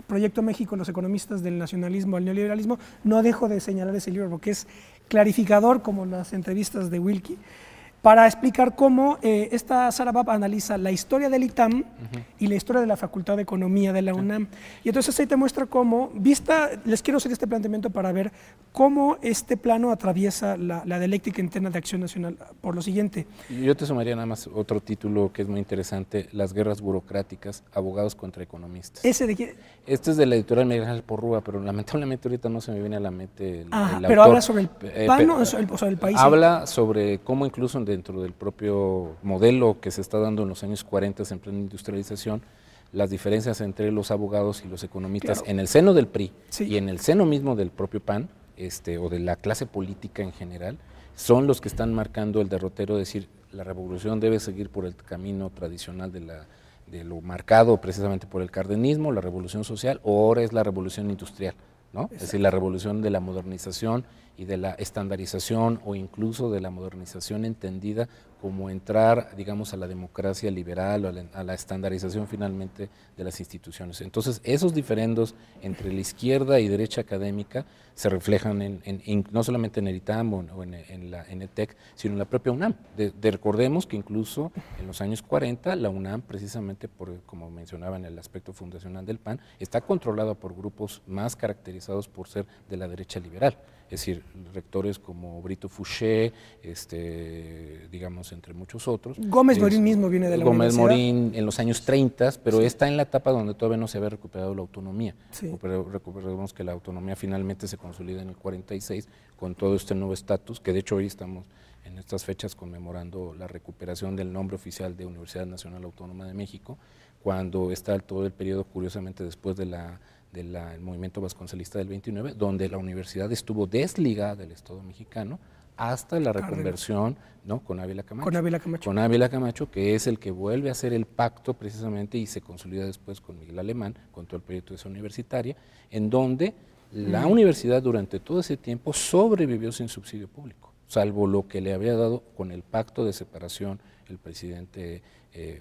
Proyecto México, los economistas del nacionalismo al neoliberalismo. No dejo de señalar ese libro porque es clarificador, como las entrevistas de Wilkie, para explicar cómo esta Sara Bab analiza la historia del ITAM y la historia de la Facultad de Economía de la UNAM. Y entonces ahí te muestra cómo, les quiero hacer este planteamiento para ver cómo este plano atraviesa la dialéctica interna de Acción Nacional, por lo siguiente. Yo te sumaría nada más otro título que es muy interesante, Las guerras burocráticas, abogados contra economistas. ¿Ese de quién? Este es de la editorial Miguel Ángel Porrúa, pero lamentablemente ahorita no se me viene a la mente el pero autor. Habla sobre el PAN o sobre el país. Habla sobre cómo incluso dentro del propio modelo que se está dando en los años 40 en plena industrialización, las diferencias entre los abogados y los economistas en el seno del PRI y en el seno mismo del propio PAN, o de la clase política en general, son los que están marcando el derrotero, es decir, la revolución debe seguir por el camino tradicional de lo marcado precisamente por el cardenismo, la revolución social, o ahora es la revolución industrial, ¿no? Es decir, la revolución de la modernización y de la estandarización, o incluso de la modernización entendida como entrar, digamos, a la democracia liberal o a la estandarización finalmente de las instituciones. Entonces, esos diferendos entre la izquierda y derecha académica se reflejan no solamente en el ITAM o en el TEC, sino en la propia UNAM. Recordemos que incluso en los años 40, la UNAM, precisamente como mencionaba en el aspecto fundacional del PAN, está controlada por grupos más caracterizados por ser de la derecha liberal. Es decir, rectores como Brito Fouché, digamos, entre muchos otros. Gómez Morín mismo viene de la universidad. Gómez Morín en los años 30, pero está en la etapa donde todavía no se había recuperado la autonomía. Recordemos que la autonomía finalmente se consolida en el 46 con todo este nuevo estatus, que de hecho hoy estamos en estas fechas conmemorando la recuperación del nombre oficial de Universidad Nacional Autónoma de México, cuando está todo el periodo, curiosamente, después del movimiento vasconcelista del 29, donde la universidad estuvo desligada del Estado mexicano hasta la reconversión, ¿no?, con Ávila Camacho. Con Ávila Camacho, que es el que vuelve a hacer el pacto precisamente y se consolida después con Miguel Alemán, con todo el proyecto de esa universitaria, en donde la universidad durante todo ese tiempo sobrevivió sin subsidio público, salvo lo que le había dado con el pacto de separación el presidente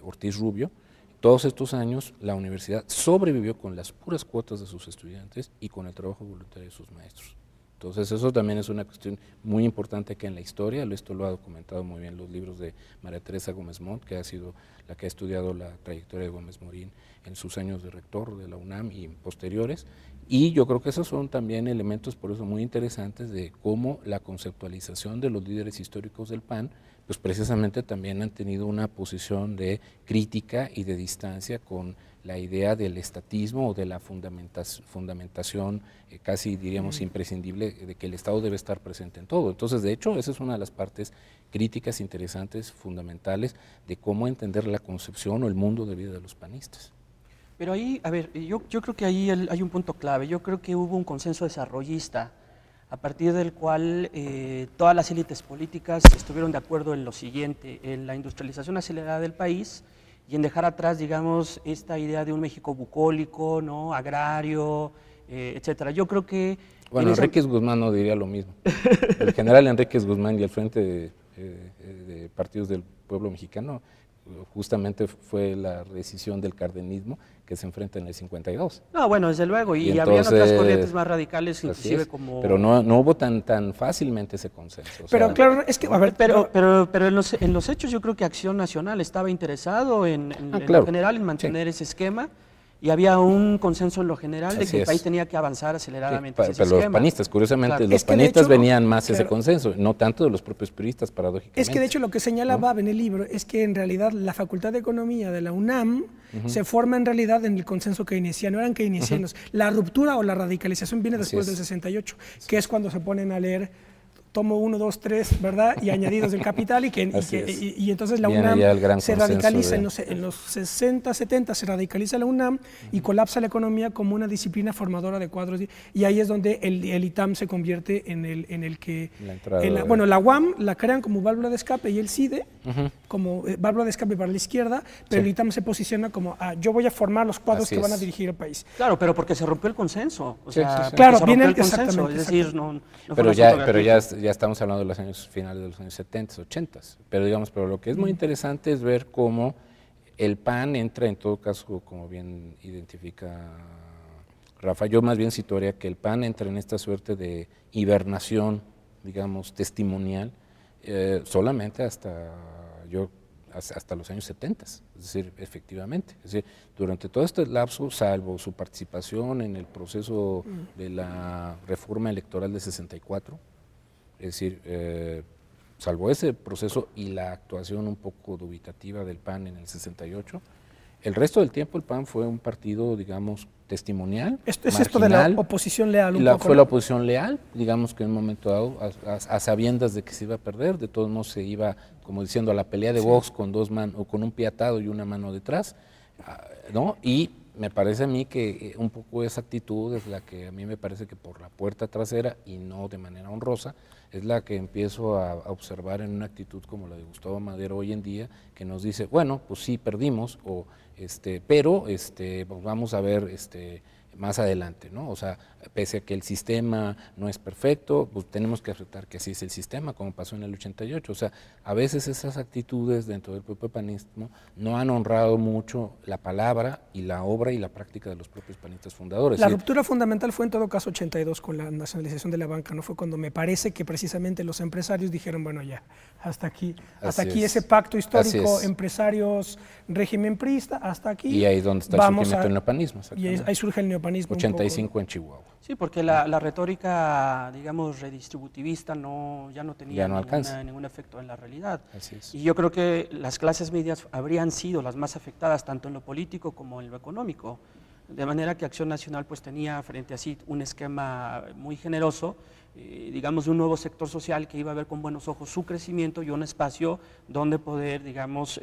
Ortiz Rubio. Todos estos años la universidad sobrevivió con las puras cuotas de sus estudiantes y con el trabajo voluntario de sus maestros. Entonces eso también es una cuestión muy importante que en la historia, esto lo ha documentado muy bien los libros de María Teresa Gómez Montt, que ha sido la que ha estudiado la trayectoria de Gómez Morín en sus años de rector de la UNAM y posteriores, y yo creo que esos son también elementos por eso muy interesantes de cómo la conceptualización de los líderes históricos del PAN pues precisamente también han tenido una posición de crítica y de distancia con la idea del estatismo o de la fundamentación casi diríamos imprescindible de que el Estado debe estar presente en todo. Entonces, de hecho, esa es una de las partes críticas interesantes, fundamentales, de cómo entender la concepción o el mundo de vida de los panistas. Pero ahí, a ver, yo creo que ahí hay un punto clave. Yo creo que hubo un consenso desarrollista a partir del cual todas las élites políticas estuvieron de acuerdo en lo siguiente: en la industrialización acelerada del país y en dejar atrás, digamos, esta idea de un México bucólico, ¿no? Agrario, etcétera. Yo creo que... Bueno, Enríquez Guzmán no diría lo mismo. El general Enríquez Guzmán y el Frente de Partidos del Pueblo Mexicano justamente fue la decisión del cardenismo que se enfrenta en el 52. No, bueno, desde luego, y entonces, había otras corrientes más radicales, inclusive como... Pero no hubo tan fácilmente ese consenso. Pero claro, es que, a ver... Pero en los hechos yo creo que Acción Nacional estaba interesado en claro, general en mantener ese esquema, y había un consenso en lo general de que el país tenía que avanzar aceleradamente hacia ese pero esquema. Los panistas, curiosamente, Claro. los panistas venían más ese consenso, no tanto de los propios priistas, paradójicamente. Es que de hecho lo que señala Bab en el libro es que en realidad la Facultad de Economía de la UNAM se forma en realidad en el consenso keynesiano, eran keynesianos. La ruptura o la radicalización viene después del 68, que es cuando se ponen a leer tomo 1, 2, 3, ¿verdad? Y añadidos del Capital, y entonces la UNAM se radicaliza en los 60, 70, se radicaliza la UNAM y colapsa la economía como una disciplina formadora de cuadros, y ahí es donde el ITAM se convierte en el que... bueno, la UAM la crean como válvula de escape y el CIDE como válvula de escape para la izquierda, pero el ITAM se posiciona como, yo voy a formar los cuadros que van a dirigir el país. Claro, pero porque se rompió el consenso. O sea, claro, viene el consenso, es decir, no pero ya estamos hablando de los años finales de los años 70, 80, pero lo que es muy interesante es ver cómo el PAN entra, en todo caso, como bien identifica Rafa, yo más bien situaría que el PAN entra en esta suerte de hibernación, digamos, testimonial, solamente hasta los años 70, es decir, efectivamente. Es decir, durante todo este lapso, salvo su participación en el proceso de la reforma electoral de 64, es decir, salvo ese proceso y la actuación un poco dubitativa del PAN en el 68, el resto del tiempo el PAN fue un partido, digamos, testimonial, es esto de la oposición leal fue la oposición leal, digamos que en un momento dado, a sabiendas de que se iba a perder, de todos modos se iba, como diciendo, a la pelea de box con dos manos, o con un pie atado y una mano detrás, ¿no? Y me parece a mí que un poco esa actitud es la que a mí me parece que por la puerta trasera y no de manera honrosa, es la que empiezo a observar en una actitud como la de Gustavo Madero hoy en día, que nos dice, bueno, pues sí, perdimos, pero pues vamos a ver más adelante, ¿no? O sea, pese a que el sistema no es perfecto, pues tenemos que aceptar que así es el sistema, como pasó en el 88. O sea, a veces esas actitudes dentro del propio panismo no han honrado mucho la palabra y la obra y la práctica de los propios panistas fundadores. La ruptura fundamental fue en todo caso 82 con la nacionalización de la banca, ¿no? Fue cuando me parece que precisamente los empresarios dijeron, bueno, ya, hasta aquí ese pacto histórico, empresarios, régimen priista, hasta aquí. Y ahí es donde está el surgimiento del neopanismo. Y ahí surge el neopanismo. 85 en Chihuahua. Sí, porque la retórica, digamos, redistributivista ya no tenía ningún efecto en la realidad. Así es. Y yo creo que las clases medias habrían sido las más afectadas tanto en lo político como en lo económico. De manera que Acción Nacional pues tenía frente a sí un esquema muy generoso, digamos, de un nuevo sector social que iba a ver con buenos ojos su crecimiento y un espacio donde poder, digamos,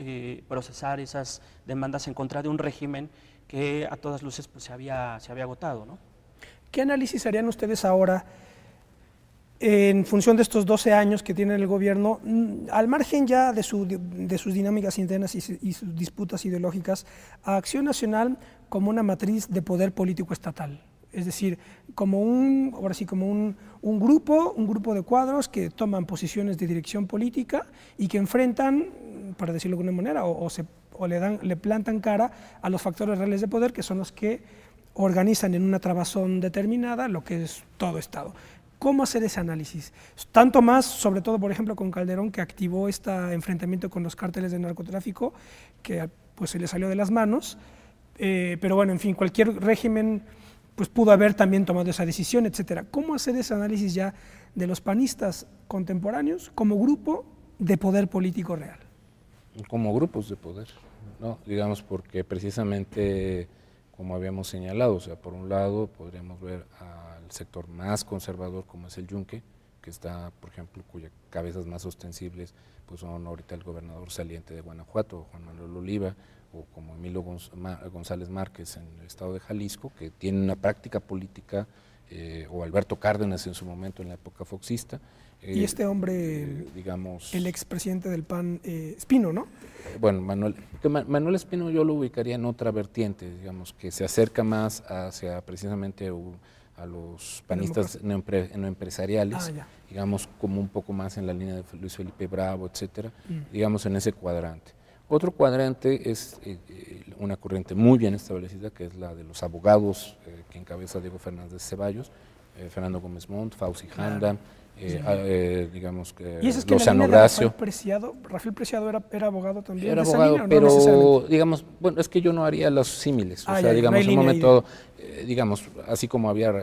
procesar esas demandas en contra de un régimen que a todas luces pues, se había agotado, ¿no? ¿Qué análisis harían ustedes ahora en función de estos 12 años que tiene el gobierno, al margen ya de sus dinámicas internas y sus disputas ideológicas, a Acción Nacional como una matriz de poder político estatal? Es decir, como un grupo de cuadros que toman posiciones de dirección política y que enfrentan, para decirlo de alguna manera, o le plantan cara a los factores reales de poder, que son los que organizan en una trabazón determinada lo que es todo Estado. ¿Cómo hacer ese análisis? Tanto más, sobre todo, por ejemplo, con Calderón, que activó este enfrentamiento con los cárteles de narcotráfico, que pues se le salió de las manos, pero bueno, en fin, cualquier régimen pues pudo haber también tomado esa decisión, etcétera. ¿Cómo hacer ese análisis ya de los panistas contemporáneos como grupo de poder político real? Como grupos de poder, ¿no? Digamos, porque precisamente, como habíamos señalado, o sea, por un lado podríamos ver al sector más conservador como es el Yunque, que está, por ejemplo, cuyas cabezas más ostensibles pues son ahorita el gobernador saliente de Guanajuato, Juan Manuel Oliva, o como Emilio González Márquez en el estado de Jalisco, que tiene una práctica política o Alberto Cárdenas en su momento en la época foxista. Y este hombre, digamos, el expresidente del PAN, Espino, ¿no? Bueno, Manuel Espino yo lo ubicaría en otra vertiente, digamos, que se acerca más hacia precisamente a los panistas no empresariales, digamos, como un poco más en la línea de Luis Felipe Bravo, etcétera, digamos, en ese cuadrante. Otro cuadrante es una corriente muy bien establecida, que es la de los abogados que encabeza Diego Fernández Ceballos, Fernando Gómez Montt, Fauci Handa, digamos que ¿Y eso es que Lozano Gracio. Rafael Preciado era abogado también? Era abogado, línea, pero no digamos, bueno, es que yo no haría los símiles, o sea, digamos, un momento, digamos, así como había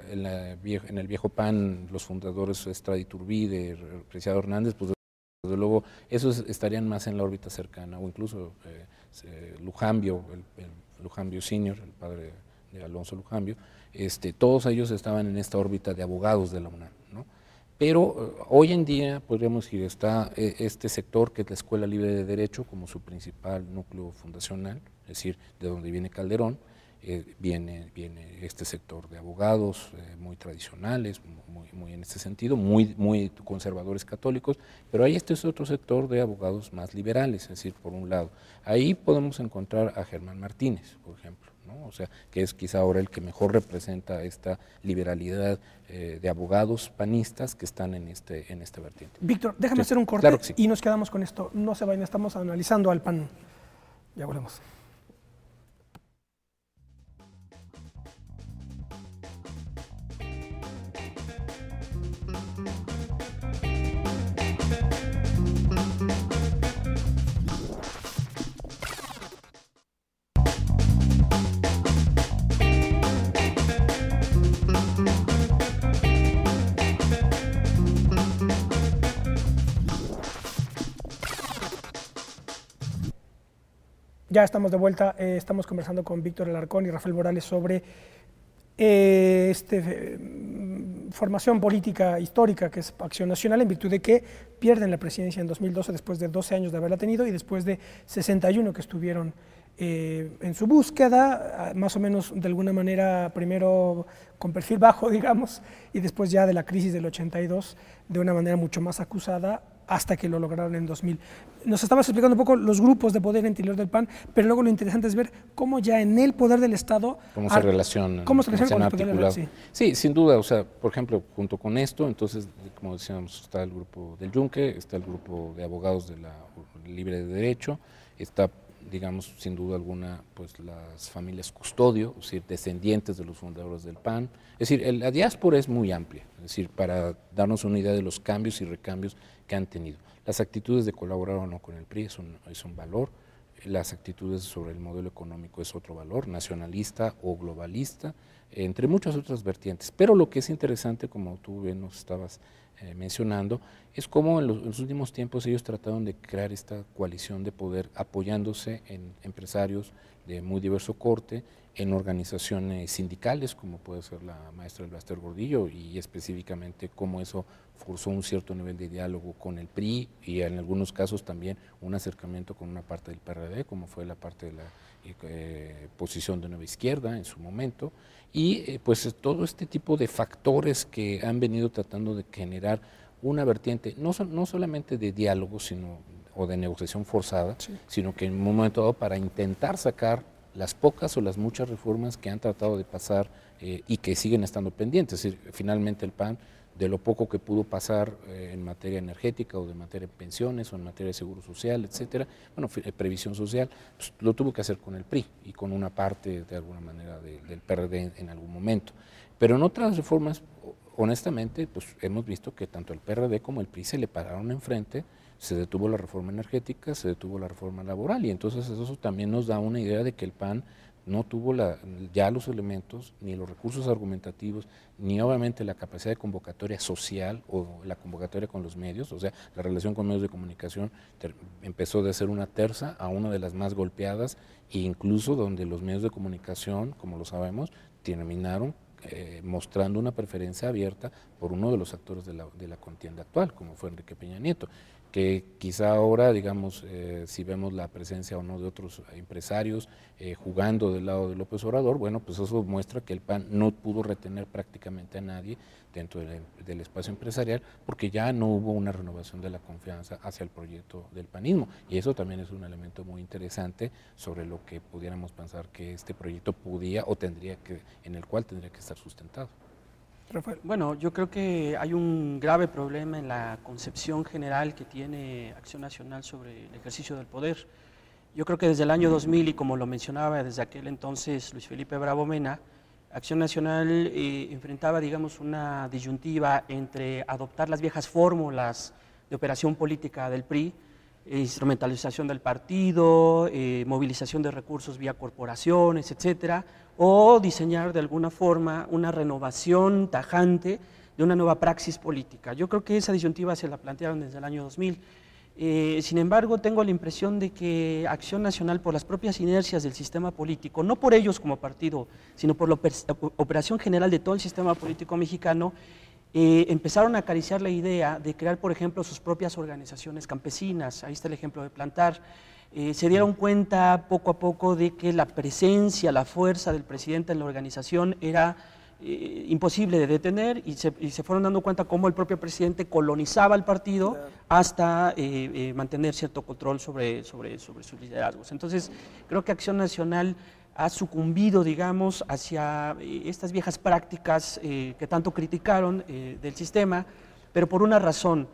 en el viejo PAN los fundadores Estrada Iturbide, Preciado Hernández, pues desde luego esos estarían más en la órbita cercana, o incluso Lujambio, el Lujambio Senior, el padre de Alonso Lujambio, todos ellos estaban en esta órbita de abogados de la UNAM, ¿no? Pero hoy en día, podríamos decir, está este sector que es la Escuela Libre de Derecho como su principal núcleo fundacional, es decir, de donde viene Calderón, viene este sector de abogados muy tradicionales, muy en este sentido, muy conservadores católicos, pero ahí este es otro sector de abogados más liberales, es decir, por un lado, ahí podemos encontrar a Germán Martínez, por ejemplo, ¿no? O sea, que es quizá ahora el que mejor representa esta liberalidad de abogados panistas que están en esta vertiente. Víctor, déjame hacer un corte, claro que sí, y nos quedamos con esto. No se vayan, estamos analizando al PAN. Ya volvemos. Ya estamos de vuelta, estamos conversando con Víctor Alarcón y Rafael Morales sobre formación política histórica que es Acción Nacional, en virtud de que pierden la presidencia en 2012 después de 12 años de haberla tenido y después de 61 que estuvieron en su búsqueda, más o menos de alguna manera primero con perfil bajo, digamos, y después ya de la crisis del 82 de una manera mucho más acusada, hasta que lo lograron en 2000. Nos estabas explicando un poco los grupos de poder interior del PAN, pero luego lo interesante es ver cómo ya en el poder del Estado... ¿Cómo se relacionan? ¿Cómo se relacionan con el poder del Estado? Sí, sin duda, o sea, por ejemplo, junto con esto, entonces, como decíamos, está el grupo del Yunque, está el grupo de abogados de la Libre de Derecho, está, digamos, sin duda alguna, pues las familias custodio, es decir, descendientes de los fundadores del PAN. Es decir, la diáspora es muy amplia, es decir, para darnos una idea de los cambios y recambios que han tenido. Las actitudes de colaborar o no con el PRI es un valor, las actitudes sobre el modelo económico es otro valor, nacionalista o globalista, entre muchas otras vertientes. Pero lo que es interesante, como tú bien nos estabas mencionando, es cómo en los últimos tiempos ellos trataron de crear esta coalición de poder apoyándose en empresarios de muy diverso corte, en organizaciones sindicales, como puede ser la maestra del Baster Gordillo, y específicamente cómo eso forzó un cierto nivel de diálogo con el PRI y en algunos casos también un acercamiento con una parte del PRD, como fue la parte de la posición de Nueva Izquierda en su momento, y pues todo este tipo de factores que han venido tratando de generar una vertiente, no solamente de diálogo o de negociación forzada, sino que en un momento dado para intentar sacar las pocas o las muchas reformas que han tratado de pasar y que siguen estando pendientes. Es decir, finalmente el PAN, de lo poco que pudo pasar en materia energética o de materia de pensiones o en materia de seguro social, etcétera, bueno, previsión social, pues, lo tuvo que hacer con el PRI y con una parte de alguna manera del PRD en algún momento. Pero en otras reformas, honestamente, pues hemos visto que tanto el PRD como el PRI se le pararon enfrente, se detuvo la reforma energética, se detuvo la reforma laboral y entonces eso también nos da una idea de que el PAN no tuvo ya los elementos, ni los recursos argumentativos, ni obviamente la capacidad de convocatoria social o la convocatoria con los medios, o sea, la relación con medios de comunicación empezó de ser una terza a una de las más golpeadas e incluso donde los medios de comunicación, como lo sabemos, terminaron mostrando una preferencia abierta por uno de los actores de la contienda actual, como fue Enrique Peña Nieto. que quizá ahora, digamos, si vemos la presencia o no de otros empresarios jugando del lado de López Obrador, bueno, pues eso muestra que el PAN no pudo retener prácticamente a nadie dentro del espacio empresarial, porque ya no hubo una renovación de la confianza hacia el proyecto del panismo, y eso también es un elemento muy interesante sobre lo que pudiéramos pensar que este proyecto podía o en el cual tendría que estar sustentado. Rafael. Bueno, yo creo que hay un grave problema en la concepción general que tiene Acción Nacional sobre el ejercicio del poder. Yo creo que desde el año 2000, y como lo mencionaba desde aquel entonces Luis Felipe Bravo Mena, Acción Nacional enfrentaba, digamos, una disyuntiva entre adoptar las viejas fórmulas de operación política del PRI, instrumentalización del partido, movilización de recursos vía corporaciones, etcétera, o diseñar de alguna forma una renovación tajante de una nueva praxis política. Yo creo que esa disyuntiva se la plantearon desde el año 2000. Sin embargo, tengo la impresión de que Acción Nacional, por las propias inercias del sistema político, no por ellos como partido, sino por la operación general de todo el sistema político mexicano, empezaron a acariciar la idea de crear, por ejemplo, sus propias organizaciones campesinas. Ahí está el ejemplo de Plantar. Se dieron cuenta poco a poco de que la presencia, la fuerza del presidente en la organización era imposible de detener, y se fueron dando cuenta cómo el propio presidente colonizaba el partido hasta mantener cierto control sobre sus liderazgos. Entonces, creo que Acción Nacional ha sucumbido, digamos, hacia estas viejas prácticas que tanto criticaron del sistema, pero por una razón,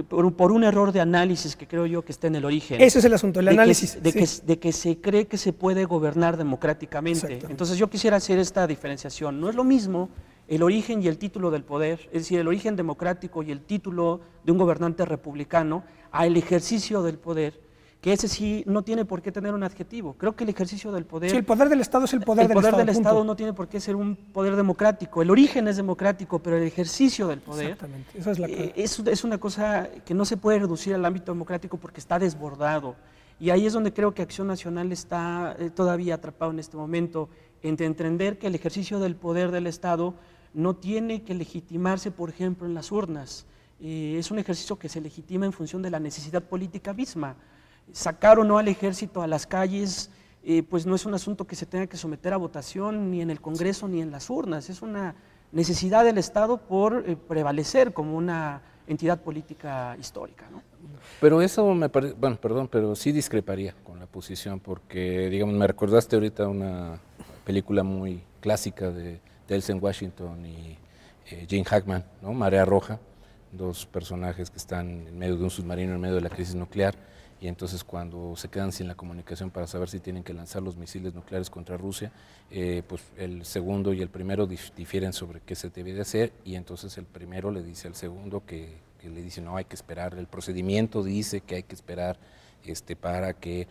por un error de análisis que creo yo que está en el origen. Ese es el asunto, el análisis. De que se cree que se puede gobernar democráticamente. Entonces yo quisiera hacer esta diferenciación. No es lo mismo el origen y el título del poder, es decir, el origen democrático y el título de un gobernante republicano, a el ejercicio del poder, que ese sí no tiene por qué tener un adjetivo. Creo que el ejercicio del poder... Sí, el poder del Estado es el poder del Estado. El poder del Estado no tiene por qué ser un poder democrático. El origen es democrático, pero el ejercicio del poder... Exactamente, esa es la clave. Es una cosa que no se puede reducir al ámbito democrático porque está desbordado. Y ahí es donde creo que Acción Nacional está todavía atrapado en este momento, entre entender que el ejercicio del poder del Estado no tiene que legitimarse, por ejemplo, en las urnas. Es un ejercicio que se legitima en función de la necesidad política misma. Sacar o no al ejército a las calles, pues no es un asunto que se tenga que someter a votación ni en el Congreso ni en las urnas, es una necesidad del Estado por prevalecer como una entidad política histórica, ¿no? Pero eso me parece, bueno, perdón, pero sí discreparía con la posición, porque, digamos, me recordaste ahorita una película muy clásica de Denzel Washington y Gene Hackman, ¿no? Marea Roja, dos personajes que están en medio de un submarino, en medio de la crisis nuclear, y entonces cuando se quedan sin la comunicación para saber si tienen que lanzar los misiles nucleares contra Rusia, pues el segundo y el primero difieren sobre qué se debe de hacer, y entonces el primero le dice al segundo que le dice no, hay que esperar, el procedimiento dice que hay que esperar para que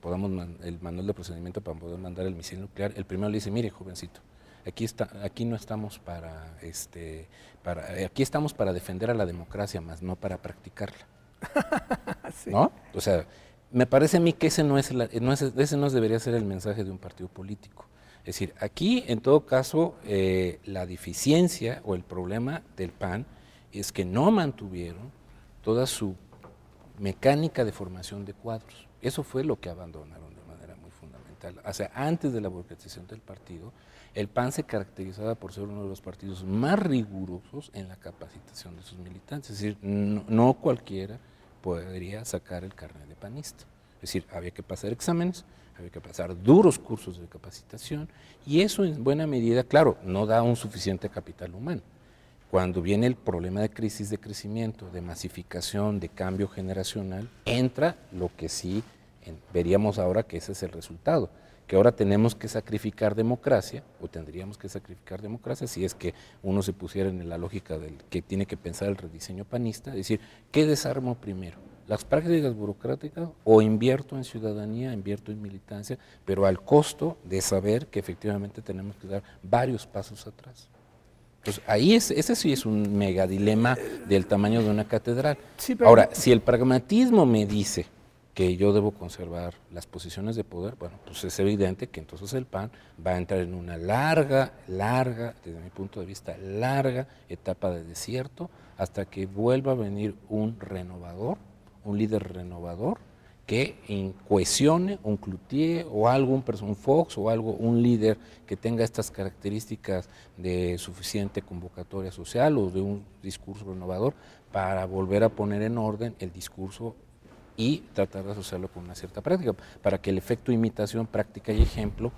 podamos, el manual de procedimiento para poder mandar el misil nuclear. El primero le dice, mire jovencito, aquí no estamos aquí estamos para defender a la democracia, más no para practicarla. Sí. ¿No? O sea, me parece a mí que ese no debería ser el mensaje de un partido político. Es decir, aquí en todo caso la deficiencia o el problema del PAN es que no mantuvieron toda su mecánica de formación de cuadros. Eso fue lo que abandonaron de manera muy fundamental. O sea, antes de la burocratización del partido, el PAN se caracterizaba por ser uno de los partidos más rigurosos en la capacitación de sus militantes. Es decir, no cualquiera podría sacar el carnet de panista. Es decir, había que pasar exámenes, había que pasar duros cursos de capacitación, y eso en buena medida, claro, no da un suficiente capital humano. Cuando viene el problema de crisis de crecimiento, de masificación, de cambio generacional, entra lo que sí veríamos ahora que ese es el resultado, que ahora tenemos que sacrificar democracia, o tendríamos que sacrificar democracia si es que uno se pusiera en la lógica del que tiene que pensar el rediseño panista, es decir, ¿qué desarmo primero? ¿Las prácticas burocráticas o invierto en ciudadanía, invierto en militancia, pero al costo de saber que efectivamente tenemos que dar varios pasos atrás? Entonces, ese sí es un megadilema del tamaño de una catedral. Sí, pero... Ahora, si el pragmatismo me dice que yo debo conservar las posiciones de poder, bueno, pues es evidente que entonces el PAN va a entrar en una larga, desde mi punto de vista, larga etapa de desierto, hasta que vuelva a venir un renovador un líder renovador que cohesione, un Cloutier o algo, un Fox o algo, un líder que tenga estas características de suficiente convocatoria social o de un discurso renovador para volver a poner en orden el discurso y tratar de asociarlo con una cierta práctica, para que el efecto imitación, práctica y ejemplo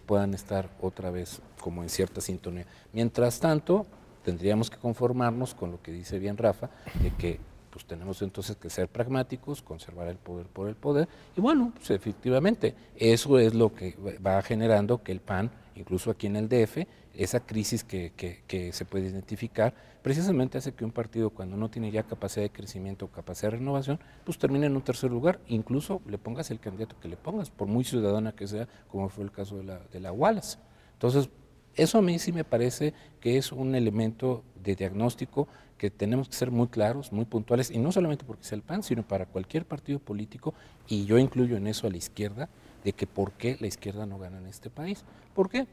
puedan estar otra vez como en cierta sintonía. Mientras tanto, tendríamos que conformarnos con lo que dice bien Rafa, de que pues tenemos entonces que ser pragmáticos, conservar el poder por el poder, y bueno, pues efectivamente, eso es lo que va generando que el PAN, incluso aquí en el DF, esa crisis que se puede identificar, precisamente hace que un partido, cuando no tiene ya capacidad de crecimiento o capacidad de renovación, pues termine en un tercer lugar, incluso le pongas el candidato que le pongas, por muy ciudadana que sea, como fue el caso de la Wallace. Entonces, eso a mí sí me parece que es un elemento de diagnóstico que tenemos que ser muy claros, muy puntuales, y no solamente porque sea el PAN, sino para cualquier partido político, y yo incluyo en eso a la izquierda, de que por qué la izquierda no gana en este país. ¿Por qué?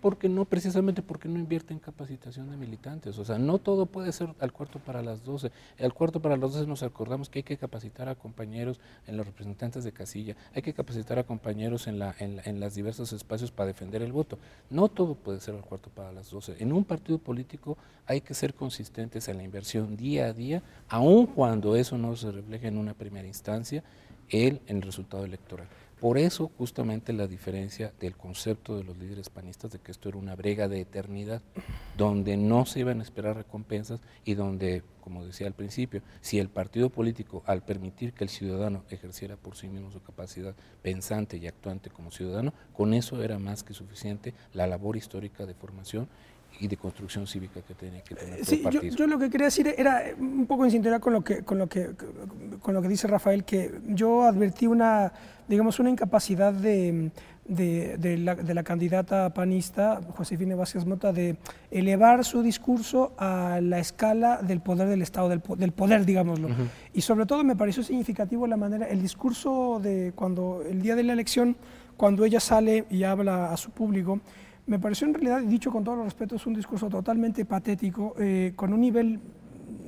Precisamente porque no invierte en capacitación de militantes. O sea, no todo puede ser al cuarto para las 12. Al cuarto para las 12 nos acordamos que hay que capacitar a compañeros en los representantes de casilla, hay que capacitar a compañeros en los diversos espacios para defender el voto. No todo puede ser al cuarto para las 12. En un partido político hay que ser consistentes en la inversión día a día, aun cuando eso no se refleje en una primera instancia en el resultado electoral. Por eso, justamente, la diferencia del concepto de los líderes panistas de que esto era una brega de eternidad, donde no se iban a esperar recompensas y donde, como decía al principio, si el partido político, al permitir que el ciudadano ejerciera por sí mismo su capacidad pensante y actuante como ciudadano, con eso era más que suficiente la labor histórica de formación y de construcción cívica que tenía que tener todo partido. Yo lo que quería decir era un poco en sintonía con lo que dice Rafael, que yo advertí una incapacidad de la candidata panista, Josefina Vázquez Mota, de elevar su discurso a la escala del poder del Estado, del poder, digámoslo. Y sobre todo me pareció significativo el discurso de cuando el día de la elección, cuando ella sale y habla a su público. Me pareció en realidad, dicho con todos los respetos, un discurso totalmente patético, con un nivel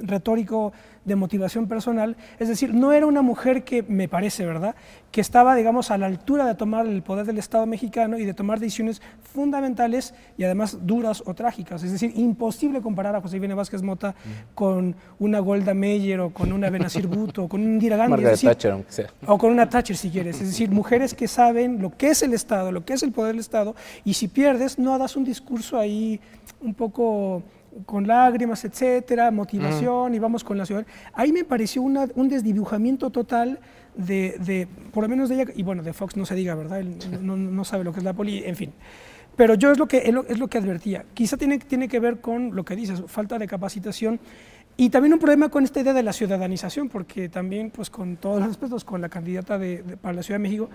retórico de motivación personal. Es decir, no era una mujer que, me parece, ¿verdad?, que estaba, digamos, a la altura de tomar el poder del Estado mexicano y de tomar decisiones fundamentales y además duras o trágicas. Es decir, imposible comparar a Josefina Vázquez Mota con una Golda Meir o con una Benazir Bhutto o con un Indira Gandhi. Margaret Thatcher, aunque sea. O con una Thatcher, si quieres. Es decir, mujeres que saben lo que es el Estado, lo que es el poder del Estado, y si pierdes, no das un discurso ahí un poco con lágrimas, etcétera, motivación, y vamos con la ciudad. Ahí me pareció un desdibujamiento total por lo menos de ella, y bueno, de Fox no se diga, ¿verdad? Él no sabe lo que es la poli, en fin. Pero yo es lo que advertía. Quizá tiene que ver con lo que dices, falta de capacitación, y también un problema con esta idea de la ciudadanización, porque también, pues con todos los respetos, con la candidata para la Ciudad de México,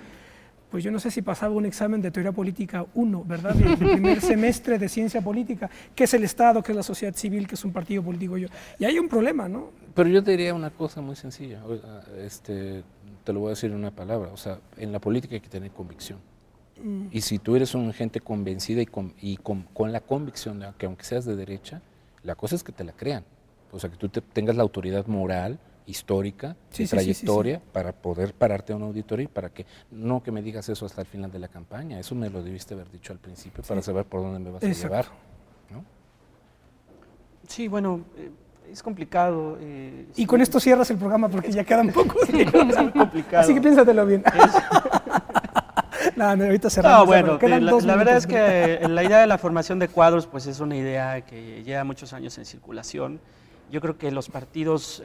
pues yo no sé si pasaba un examen de teoría política 1, ¿verdad? De primer semestre de ciencia política, qué es el Estado, qué es la sociedad civil, qué es un partido político. Y hay un problema, ¿no? Pero yo te diría una cosa muy sencilla, te lo voy a decir en una palabra, o sea, en la política hay que tener convicción. Y si tú eres una gente convencida y con la convicción de que aunque seas de derecha, la cosa es que te la crean. O sea, que tú tengas la autoridad moral, histórica, trayectoria, para poder pararte a un auditorio y para que no que me digas eso hasta el final de la campaña. Eso me lo debiste haber dicho al principio para saber por dónde me vas a llevar, ¿no? Sí, bueno, es complicado. Y con esto cierras el programa porque ya quedan pocos. Es muy complicado. Así que piénsatelo bien. No, ahorita cerramos. No, bueno, la verdad es que la idea de la formación de cuadros pues es una idea que lleva muchos años en circulación. Yo creo que los partidos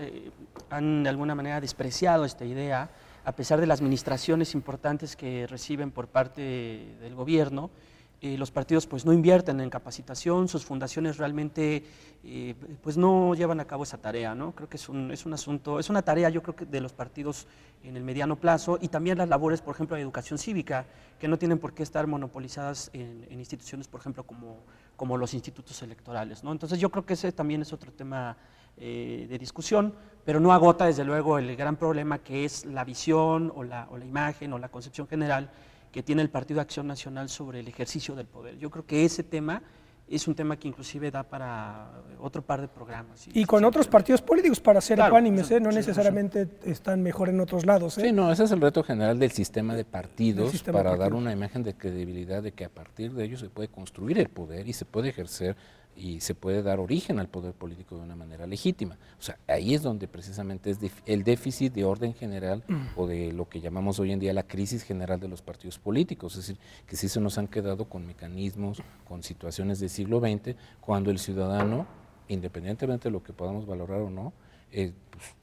han de alguna manera despreciado esta idea, a pesar de las administraciones importantes que reciben por parte del gobierno. Los partidos pues no invierten en capacitación, sus fundaciones realmente pues no llevan a cabo esa tarea, ¿no? Creo que es un asunto, es una tarea yo creo que de los partidos en el mediano plazo, y también las labores, por ejemplo, de educación cívica, que no tienen por qué estar monopolizadas en instituciones, por ejemplo, como los institutos electorales, ¿no? Entonces yo creo que ese también es otro tema de discusión, pero no agota desde luego el gran problema que es la visión o la imagen o la concepción general que tiene el Partido Acción Nacional sobre el ejercicio del poder. Yo creo que ese tema es un tema que inclusive da para otro par de programas. Y con otros partidos políticos, para ser Claro, ecuánimes, no sí, necesariamente están mejor en otros lados. Sí, no, ese es el reto general del sistema de Del partidos sistema para de dar partidos. una imagen de credibilidad de que a partir de ellos se puede construir el poder y se puede ejercer y se puede dar origen al poder político de una manera legítima. O sea, ahí es donde precisamente es el déficit de orden general o de lo que llamamos hoy en día la crisis general de los partidos políticos, es decir, que sí se nos han quedado con mecanismos, con situaciones del siglo XX, cuando el ciudadano, independientemente de lo que podamos valorar o no, pues,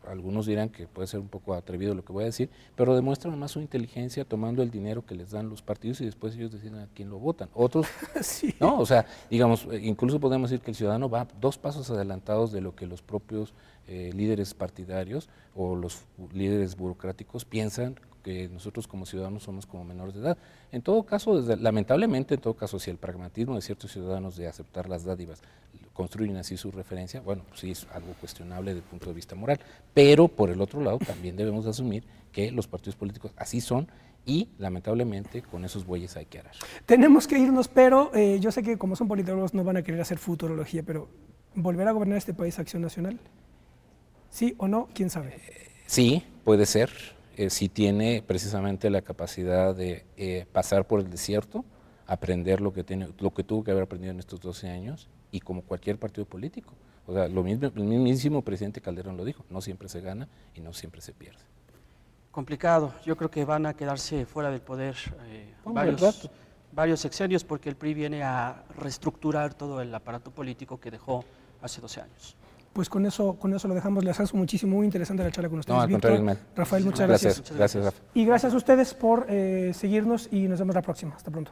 algunos dirán que puede ser un poco atrevido lo que voy a decir, pero demuestran más su inteligencia tomando el dinero que les dan los partidos y después ellos deciden a quién lo votan. Otros, Sí. ¿no? O sea, digamos, incluso podemos decir que el ciudadano va 2 pasos adelantados de lo que los propios líderes partidarios o los líderes burocráticos piensan que nosotros como ciudadanos somos como menores de edad. En todo caso, lamentablemente, en todo caso, si el pragmatismo de ciertos ciudadanos de aceptar las dádivas construyen así su referencia, bueno, pues sí es algo cuestionable desde el punto de vista moral, pero por el otro lado también debemos asumir que los partidos políticos así son y lamentablemente con esos bueyes hay que arar. Tenemos que irnos, pero yo sé que como son politólogos no van a querer hacer futurología, pero ¿volverá a gobernar este país Acción Nacional? ¿Sí o no? ¿Quién sabe? Sí, puede ser, si tiene precisamente la capacidad de pasar por el desierto, aprender lo que tuvo que haber aprendido en estos 12 años y como cualquier partido político. O sea, el mismísimo presidente Calderón lo dijo, no siempre se gana y no siempre se pierde. Complicado, yo creo que van a quedarse fuera del poder varios sexenios porque el PRI viene a reestructurar todo el aparato político que dejó hace 12 años. Pues con eso lo dejamos. Les agradezco muchísimo, muy interesante la charla con ustedes. No, al Víctor, contrario, Rafael, muchas gracias. Gracias, Rafa. Y gracias a ustedes por seguirnos y nos vemos la próxima. Hasta pronto.